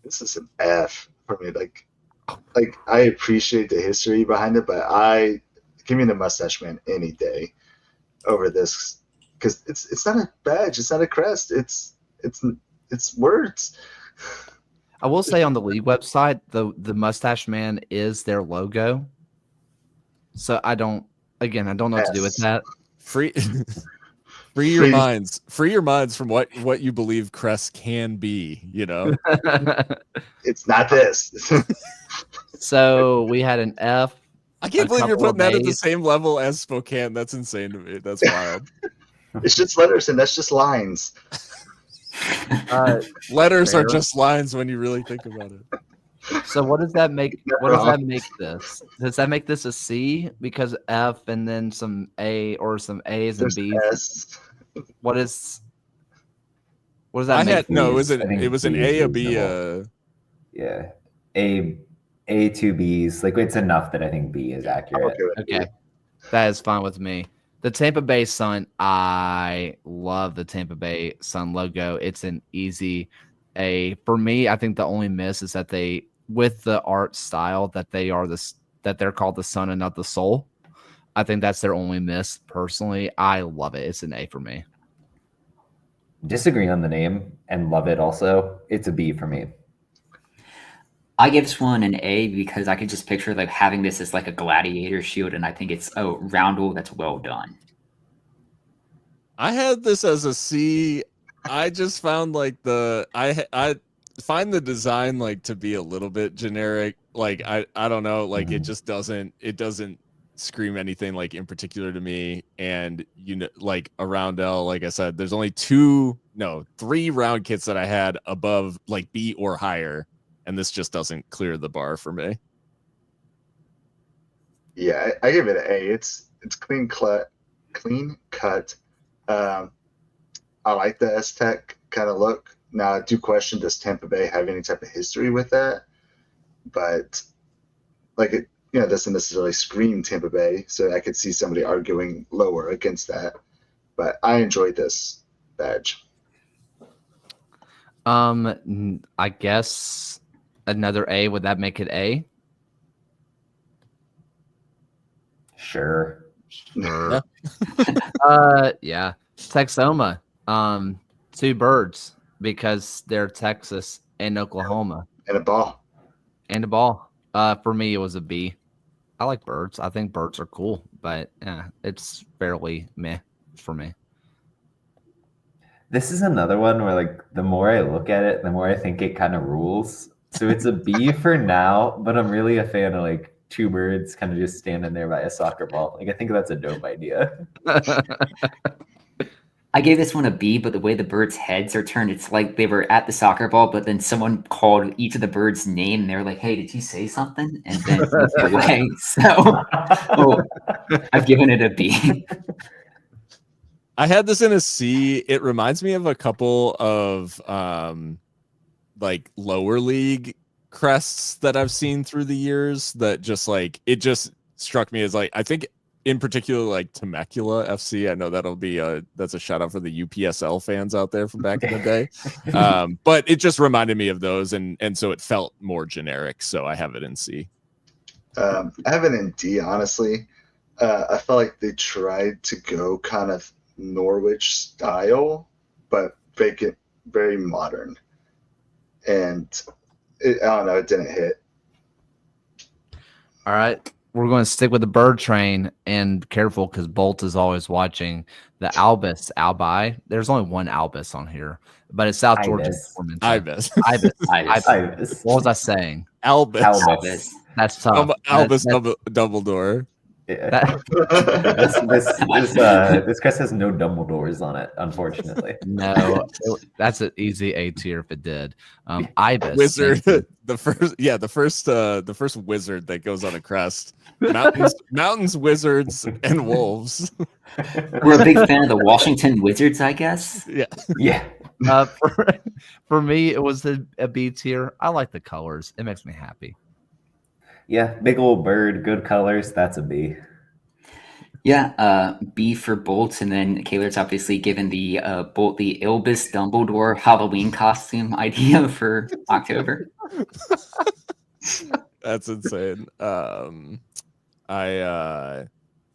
This is an F for me. Like I appreciate the history behind it, but give me the Mustache Man any day over this because it's not a badge, it's not a crest, it's words. I will say on the league website, the Mustache Man is their logo. So I don't know what to do with that. Free your minds from what you believe crest can be, you know. It's not this. So we had an F. I can't believe you're putting that at the same level as Spokane. That's insane to me. That's wild. It's just letters, and that's just lines. Letters are just lines when you really think about it. So what does that make? What does that make this? Does that make this a C because F and then some A or some A's and B's? S. What does that make? It was an A, a B, yeah, A, 2 B's. Like, it's enough that I think B is accurate. Okay, that is fine with me. The Tampa Bay Sun, I love the Tampa Bay Sun logo. It's an easy A. For me, I think the only miss is that with the art style, that they're called the sun and not the soul. I think that's their only miss. Personally, I love it. It's an A for me. Disagree on the name and love it also. It's a B for me. I give this one an A because I could just picture like having this as like a gladiator shield, and I think it's a roundel that's well done. I had this as a C. I just found like I find the design like to be a little bit generic. Like I don't know, like it doesn't scream anything like in particular to me. And you know, like a roundel, like I said, there's only 3 round kits that I had above like B or higher. and this just doesn't clear the bar for me. Yeah, I give it an A. It's clean cut. I like the Aztec kind of look. Now I do question, does Tampa Bay have any type of history with that? But like it, doesn't necessarily scream Tampa Bay, so I could see somebody arguing lower against that. But I enjoyed this badge. I guess another A. Would that make it A? Sure. Sure. Yeah. Texoma. 2 birds because they're Texas and Oklahoma. And a ball. And a ball. For me, it was a B. I like birds. I think birds are cool, but it's fairly meh for me. This is another one where, like, the more I look at it, the more I think it kind of rules. So it's a B for now, but I'm really a fan of, like, 2 birds kind of just standing there by a soccer ball. Like, I think that's a dope idea. I gave this one a B, but the way the birds' heads are turned, it's like they were at the soccer ball, but then someone called each of the birds' name, and they were like, "Hey, did you say something?" And then moved away. So, I've given it a B. I had this in a C. It reminds me of a couple of like lower league crests that I've seen through the years that just like it just struck me as like I think in particular like Temecula FC. I know that's a shout out for the UPSL fans out there from back in the day. But it just reminded me of those and so it felt more generic. So I have it in C. I have it in D, honestly. I felt like they tried to go kind of Norwich style, but make it very modern. And I don't know, it didn't hit. All right. We're going to stick with the bird train and careful because Bolt is always watching the Albi. There's only one Albus on here, but it's South Georgia. Ibis. What was I saying? Albus. That's tough. Albus Dumbledore. Yeah. This crest has no Dumbledores on it, unfortunately. No, that's an easy A tier if it did. Ibis Wizard, the first wizard that goes on a crest. Mountains, wizards, and wolves. We're a big fan of the Washington Wizards, I guess. Yeah. For me, it was a B tier. I like the colors. It makes me happy. Yeah, big old bird, good colors. That's a B. Yeah, B for Bolt, and then Kaler's obviously given the Bolt the Albus Dumbledore Halloween costume idea for October. That's insane. I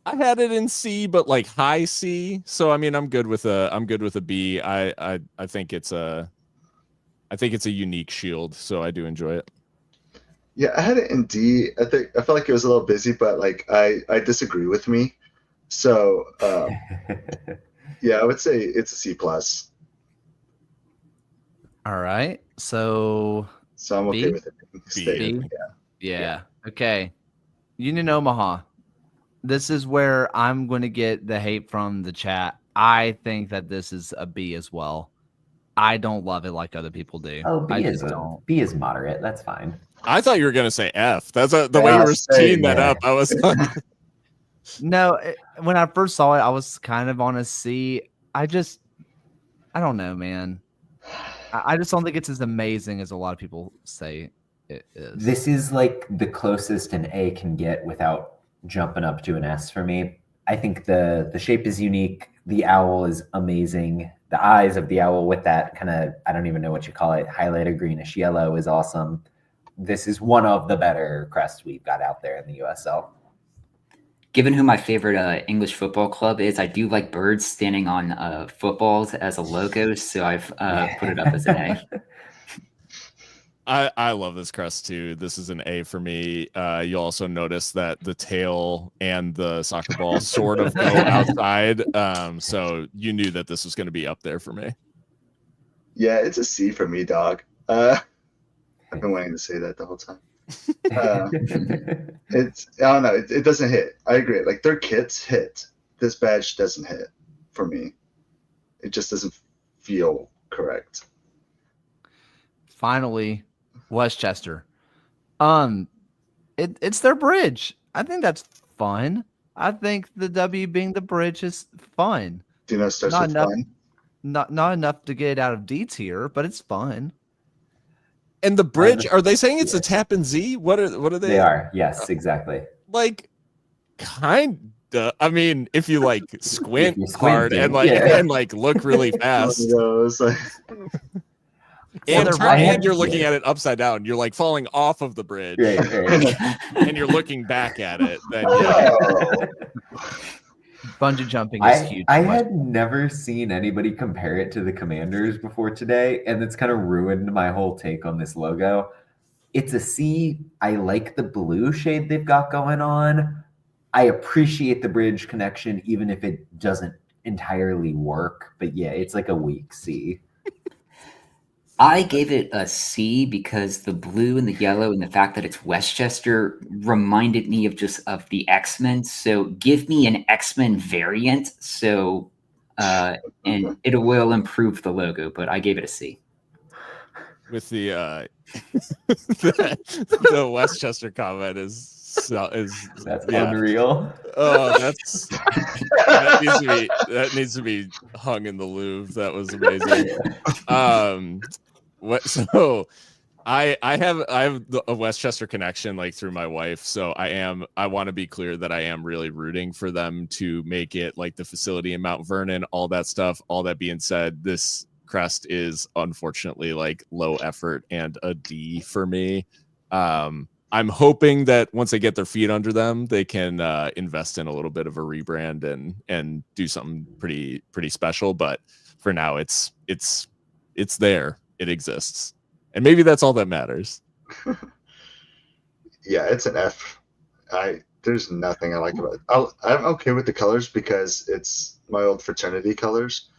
had it in C, but like high C. So I mean, I'm good with a B. I think it's a unique shield, so I do enjoy it. Yeah, I had it in D. I felt like it was a little busy, but like I disagree with me. So yeah, I would say it's a C plus. All right. So I'm okay with it. B? Yeah. Okay. Union Omaha. This is where I'm going to get the hate from the chat. I think that this is a B as well. I don't love it like other people do. Oh, B is moderate. That's fine. I thought you were going to say F. That's the way you were teeing that up. I was like... No, when I first saw it, I was kind of on a C. I don't know, man. I just don't think it's as amazing as a lot of people say it is. This is like the closest an A can get without jumping up to an S for me. I think the shape is unique. The owl is amazing. The eyes of the owl with that kind of, I don't even know what you call it, highlighted greenish yellow is awesome. This is one of the better crests we've got out there in the USL. Given who my favorite English football club is, I do like birds standing on footballs as a logo, so I've put it up as an A. I love this crest too. This is an A for me. You also notice that the tail and the soccer ball sort of go outside. So you knew that this was going to be up there for me. Yeah, it's a C for me, dog. I've been waiting to say that the whole time. I don't know. It doesn't hit. I agree. Like their kits hit. This badge doesn't hit for me. It just doesn't feel correct. Finally, Westchester. It's their bridge. I think that's fun. I think the W being the bridge is fun. Do you know it starts Not with enough. fun? Not enough to get out of D tier, but it's fun. And the bridge, are they saying it's a Tappan Zee? What are they? They are. Yes, exactly. Like, kind of. I mean, if you like squint, If you squint, hard and then, like look really fast, One of those, like, Well, they're and you're right. looking at it upside down. You're like falling off of the bridge, Right. and you're looking back at it. Then yeah. Bungee jumping is huge. I in West- had never seen anybody compare it to the Commanders before today, and it's kind of ruined my whole take on this logo. It's a C. I like the blue shade they've got going on. I appreciate the bridge connection, even if it doesn't entirely work. But yeah, it's like a weak C. I gave it a C because the blue and the yellow and the fact that it's Westchester reminded me of the X-Men. So give me an X-Men variant. So and it will improve the logo, but I gave it a C. With the the Westchester comment is That's yeah. unreal. Oh, that needs to be hung in the Louvre. That was amazing. So I have a Westchester connection like through my wife, so I want to be clear that I am really rooting for them to make it like the facility in Mount Vernon, all that stuff. All that being said, this crest is unfortunately like low effort and a D for me. I'm hoping that once they get their feet under them, they can invest in a little bit of a rebrand and do something pretty special. But for now, it's there. It exists, and maybe that's all that matters. yeah, it's an F. There's nothing I like about it. I'm okay with the colors because it's my old fraternity colors.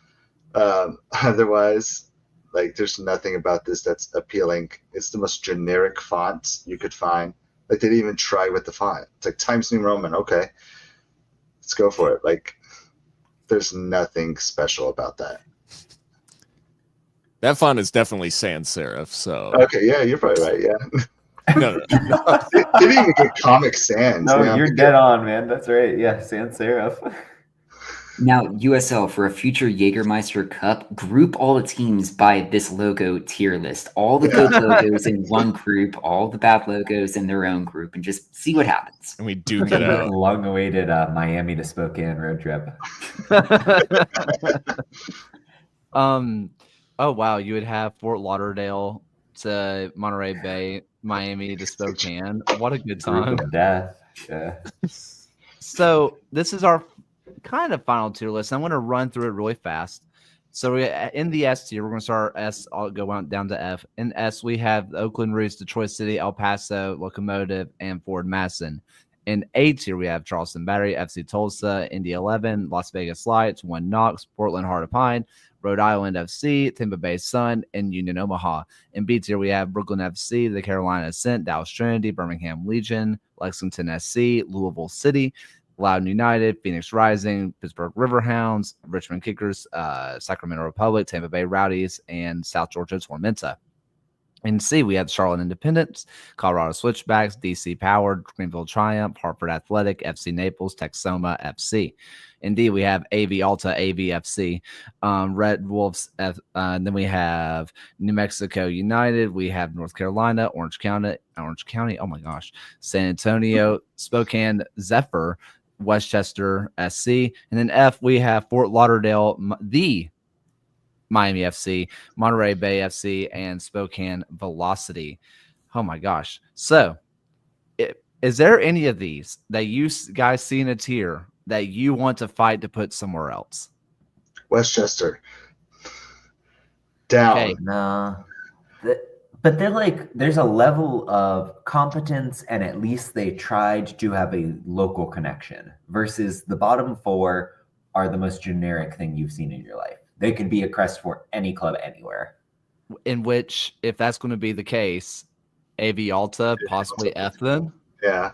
Otherwise, like, there's nothing about this that's appealing. It's the most generic font you could find. Like, they didn't even try with the font. It's like Times New Roman. Okay, let's go for it. Like, there's nothing special about that. That font is definitely sans serif. So Okay, yeah, you're probably right. Yeah, no. they didn't even get Comic Sans. No, man. you're dead on, man. That's right. Yeah, sans serif. Now, USL, for a future Jägermeister Cup, group all the teams by this logo tier list. All the good logos in one group, all the bad logos in their own group, and just see what happens. And we do get out. Long-awaited Miami to Spokane road trip. Oh wow, you would have Fort Lauderdale to Monterey Bay, Miami to Spokane. What a good time. Group of death. Yeah. So this is our kind of final tier list. I'm going to run through it really fast. So in the S tier, we're going to start S. I'll go on down to F. In S, we have the Oakland Roots, Detroit City, El Paso, Locomotive, and Ford Madison. In A tier, we have Charleston Battery, FC Tulsa, Indy 11, Las Vegas Lights, One Knox, Portland Heart of Pine, Rhode Island FC, Tampa Bay Sun, and Union Omaha. In B tier, we have Brooklyn FC, the Carolina Ascent, Dallas Trinity, Birmingham Legion, Lexington SC, Louisville City, Loudoun United, Phoenix Rising, Pittsburgh Riverhounds, Richmond Kickers, Sacramento Republic, Tampa Bay Rowdies, and South Georgia Tormenta. In C, we have Charlotte Independence, Colorado Switchbacks, DC Powered, Greenville Triumph, Hartford Athletic, FC Naples, Texoma FC. In D, we have AV Alta, AVFC, Red Wolves, and then we have New Mexico United. We have North Carolina, Orange County. Oh my gosh, San Antonio, Spokane Zephyr, Westchester SC, and then F, we have Fort Lauderdale, the Miami FC, Monterey Bay FC, and Spokane Velocity. Oh my gosh. So is there any of these that you guys see in a tier that you want to fight to put somewhere else? Westchester. Down. Okay. No. But they're like, there's a level of competence, and at least they tried to have a local connection, versus the bottom four are the most generic thing you've seen in your life. They could be a crest for any club anywhere. In which, if that's going to be the case, AV Alta, possibly F then? Yeah.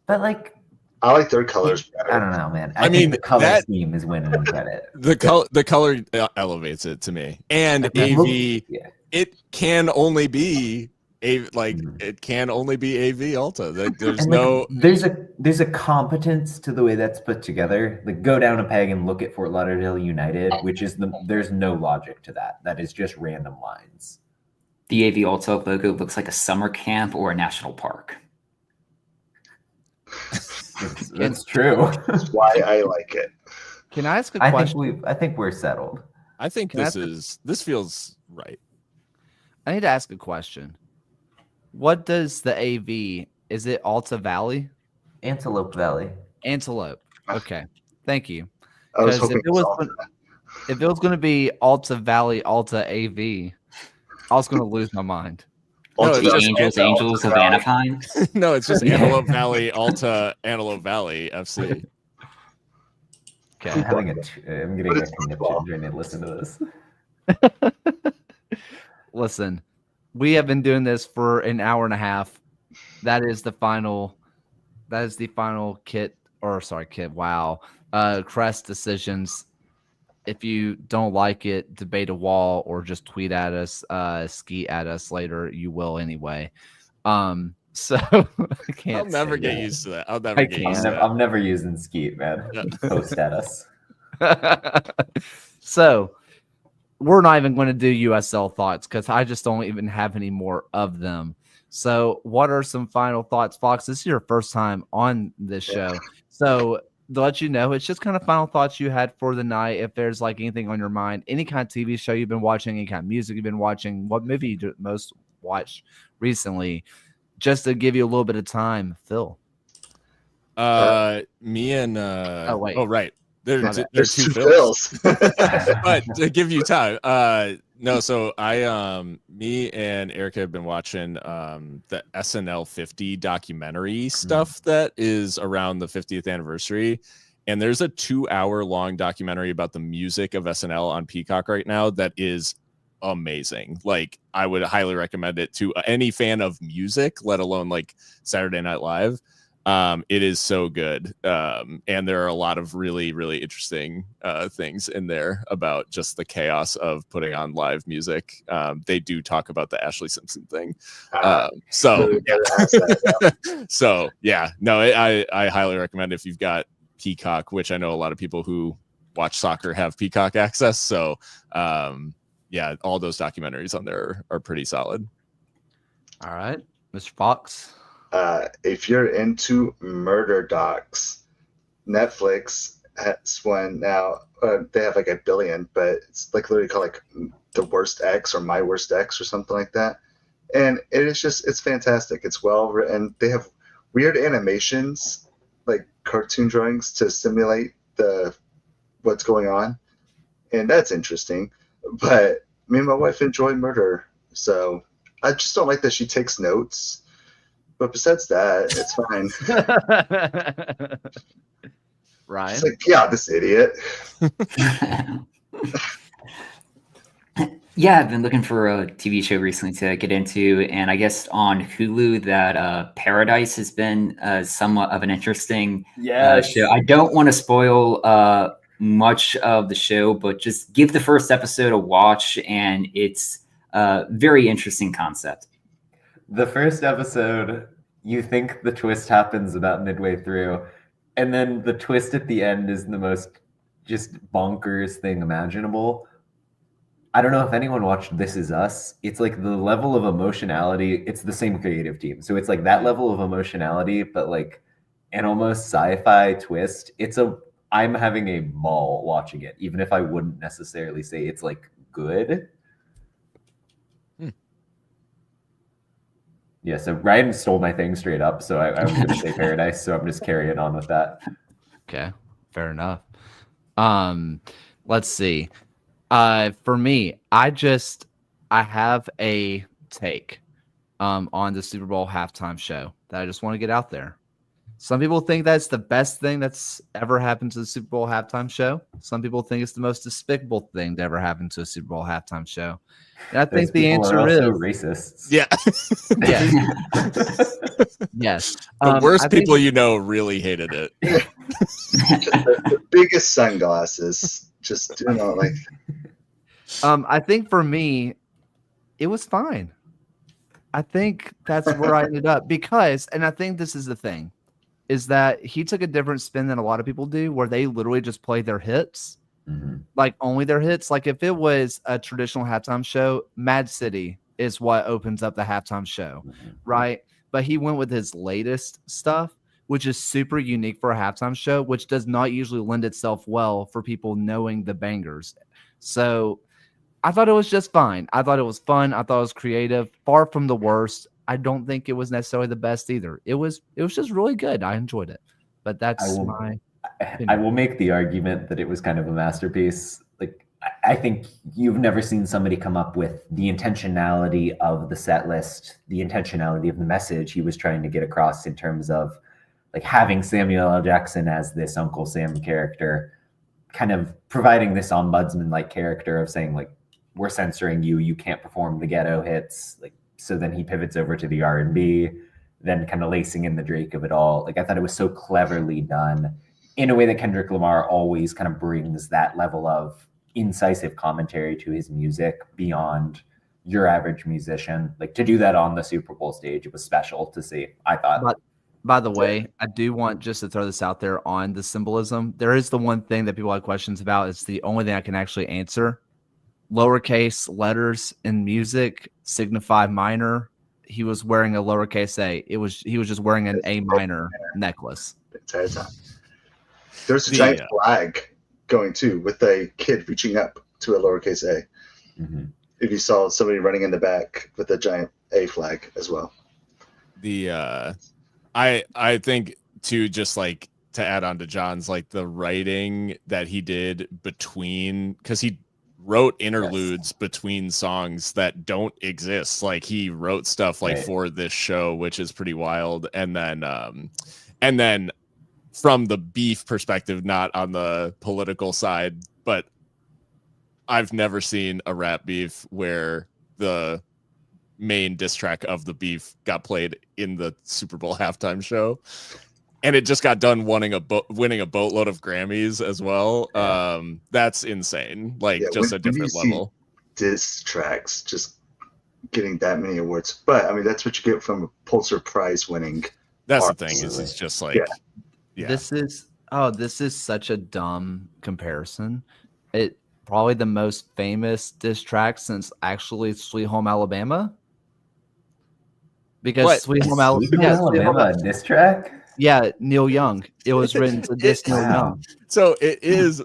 But like, I like their colors better. I don't know, man. I I mean, mean, the color that- scheme is winning them credit. The color elevates it to me, and The AV movie- yeah. it can only be it can only be AV Alta. There's And, no there's a competence to the way that's put together. Like, go down a peg and look at Fort Lauderdale United, which is there's no logic to that. That is just random lines. The AV Alta logo looks like a summer camp or a national park. That's true. That's why I like it. Can I ask a question? I think we're settled. I think Can I this feels right. I need to ask a question. What does the AV? Is it Alta Valley? Antelope Valley. Antelope. Okay, thank you. I was 'Cause hoping if it was going to be Alta Valley, Alta AV, I was going to lose my mind. No, The it's just Angels of Anaheim. No, it's just Antelope Valley Alta, Antelope Valley FC. Okay. I'm getting But a it's conniption football. trying to listen to this. Listen, we have been doing this for an hour and a half. That is the final kit. Wow. Crest decisions. If you don't like it, debate a wall or just tweet at us, skeet at us later. You will anyway. So I can't. I'll never say get that. used to that. I'll never get can't. used to that. I'm never using Skeet, man. Post at us. So we're not even going to do USL thoughts because I just don't even have any more of them. So what are some final thoughts, Fox? This is your first time on this show. So to let you know, it's just kind of final thoughts you had for the night. If there's like anything on your mind, any kind of TV show you've been watching, any kind of music you've been watching, what movie you most watched recently, just to give you a little bit of time, Phil. Me and Oh, wait. oh right. There's There's two two Phils. Phils. But to give you time, no, so me and Erica have been watching the SNL 50 documentary stuff that is around the 50th anniversary, and there's a 2-hour long documentary about the music of SNL on Peacock right now that is amazing. Like, I would highly recommend it to any fan of music, let alone like Saturday Night Live. It is so good, and there are a lot of really, really interesting things in there about just the chaos of putting on live music. They do talk about the Ashley Simpson thing, so I highly recommend if you've got Peacock, which I know a lot of people who watch soccer have Peacock access. So all those documentaries on there are pretty solid. All right, Mr. Fox. If you're into murder docs, Netflix has one now. They have like 1 billion, but it's like literally called like The Worst X or My Worst X or something like that. And it's fantastic. It's well written. They have weird animations, like cartoon drawings to simulate what's going on. And that's interesting. But me and my wife enjoy murder. So I just don't like that she takes notes. But besides that, it's fine. Ryan. It's like, yeah, this idiot. Yeah, I've been looking for a TV show recently to get into, and I guess on Hulu that Paradise has been somewhat of an interesting show. I don't want to spoil much of the show, but just give the first episode a watch, and it's a very interesting concept. The first episode, you think the twist happens about midway through, and then the twist at the end is the most just bonkers thing imaginable. I don't know if anyone watched This Is Us. It's like the level of emotionality. It's the same creative team. So it's like that level of emotionality, but like an almost sci-fi twist. I'm having a ball watching it, even if I wouldn't necessarily say it's like good. Yeah, so Ryan stole my thing straight up, so I was going to say Paradise, so I'm just carrying on with that. Okay, fair enough. Let's see. For me, I have a take on the Super Bowl halftime show that I just want to get out there. Some people think that's the best thing that's ever happened to the Super Bowl halftime show. Some people think it's the most despicable thing to ever happen to a Super Bowl halftime show. And I think the answer is racists. Yeah. Yes. The worst people really hated it. The biggest sunglasses. Just I think for me, it was fine. I think that's where I ended up because, and I think this is the thing, is that he took a different spin than a lot of people do, where they literally just play their hits, like only their hits. Like if it was a traditional halftime show, Mad City is what opens up the halftime show, right? But he went with his latest stuff, which is super unique for a halftime show, which does not usually lend itself well for people knowing the bangers. So I thought it was just fine. I thought it was fun. I thought it was creative. Far from the worst. I don't think it was necessarily the best either. It was just really good. I enjoyed it. But that's I will make the argument that it was kind of a masterpiece. Like I think you've never seen somebody come up with the intentionality of the set list, the intentionality of the message he was trying to get across in terms of like having Samuel L. Jackson as this Uncle Sam character, kind of providing this ombudsman-like character of saying like, we're censoring you, you can't perform the ghetto hits. Like, so then he pivots over to the R&B, then kind of lacing in the Drake of it all. Like I thought it was so cleverly done in a way that Kendrick Lamar always kind of brings that level of incisive commentary to his music beyond your average musician. Like to do that on the Super Bowl stage, it was special to see, I thought. But by the way, I do want just to throw this out there on the symbolism. There is the one thing that people have questions about. It's the only thing I can actually answer. Lowercase letters in music signify minor. He was wearing a lowercase a. He was just wearing an A minor necklace. The entire time. There's a giant flag going too, with a kid reaching up to a lowercase a. If you saw somebody running in the back with a giant A flag as well. I think too, just like to add on to John's, like the writing that he did between, because he wrote interludes between songs that don't exist. Like he wrote stuff like for this show, which is pretty wild. And then from the beef perspective, not on the political side, but I've never seen a rap beef where the main diss track of the beef got played in the Super Bowl halftime show, and it just got done winning a boatload of Grammys as well. That's insane. Like just a different level. Diss tracks just getting that many awards, but I mean that's what you get from a Pulitzer Prize winning. That's the thing. Is it's just like this is such a dumb comparison. It probably the most famous diss track since actually Sweet Home Alabama. Because Sweet Home Alabama diss track? Yeah, Neil Young. It was written to diss Neil Young. So it is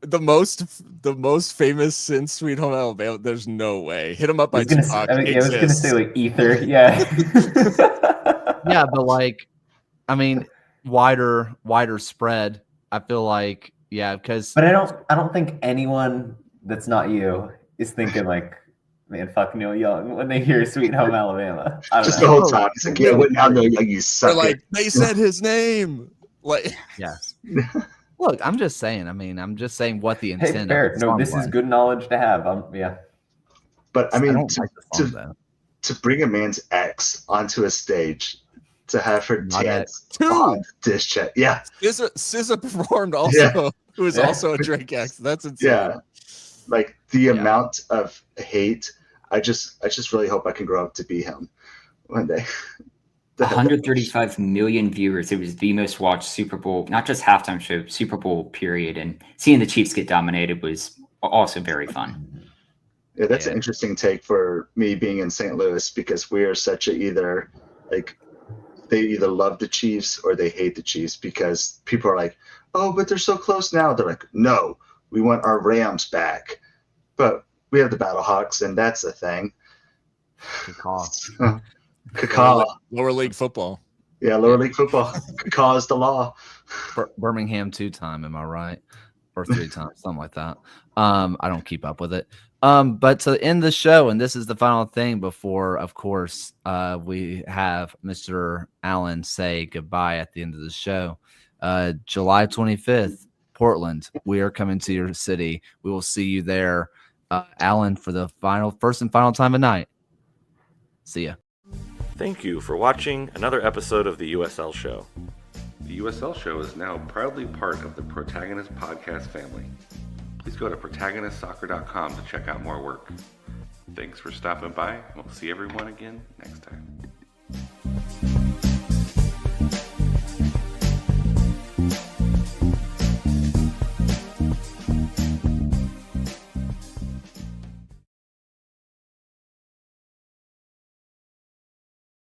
the most famous since Sweet Home Alabama. There's no way. Hit 'Em Up by Tupac. I was gonna say like Ether. Yeah. Yeah, but like, I mean, wider spread. I feel like because. But I don't think anyone that's not you is thinking like, man, fuck Neil Young when they hear Sweet Home Alabama. Just the whole time. He's like, yeah, what now Neil Young, you suck. Like, they said his name. Like, yes. Look, I'm just saying. I mean, I'm just saying what the intent. Hey, fair. No, this is good knowledge to have. Yeah. But I mean, to bring a man's ex onto a stage, to have her dance on diss track. Yeah. SZA performed also, who is also a Drake ex. That's insane. Yeah. Like the amount of hate. I just really hope I can grow up to be him one day. 135 million viewers. It was the most watched Super Bowl, not just halftime show, Super Bowl period. And seeing the Chiefs get dominated was also very fun. Yeah, that's an interesting take for me being in St. Louis, because we are such a they either love the Chiefs or they hate the Chiefs, because people are like, oh, but they're so close now. They're like, no, we want our Rams back. But we have the Battlehawks, and that's the thing. Cacaw. Lower league football. Yeah, lower league football. Cacaw is the law. Birmingham 2-time, am I right? Or 3 times, something like that. I don't keep up with it. But to end the show, and this is the final thing before, of course, we have Mr. Allen say goodbye at the end of the show. July 25th, Portland. We are coming to your city. We will see you there, Allen, for the first and final time of night. See ya. Thank you for watching another episode of the USL Show. The USL Show is now proudly part of the Protagonist podcast family. Please go to protagonistsoccer.com to check out more work. Thanks for stopping by. We'll see everyone again next time.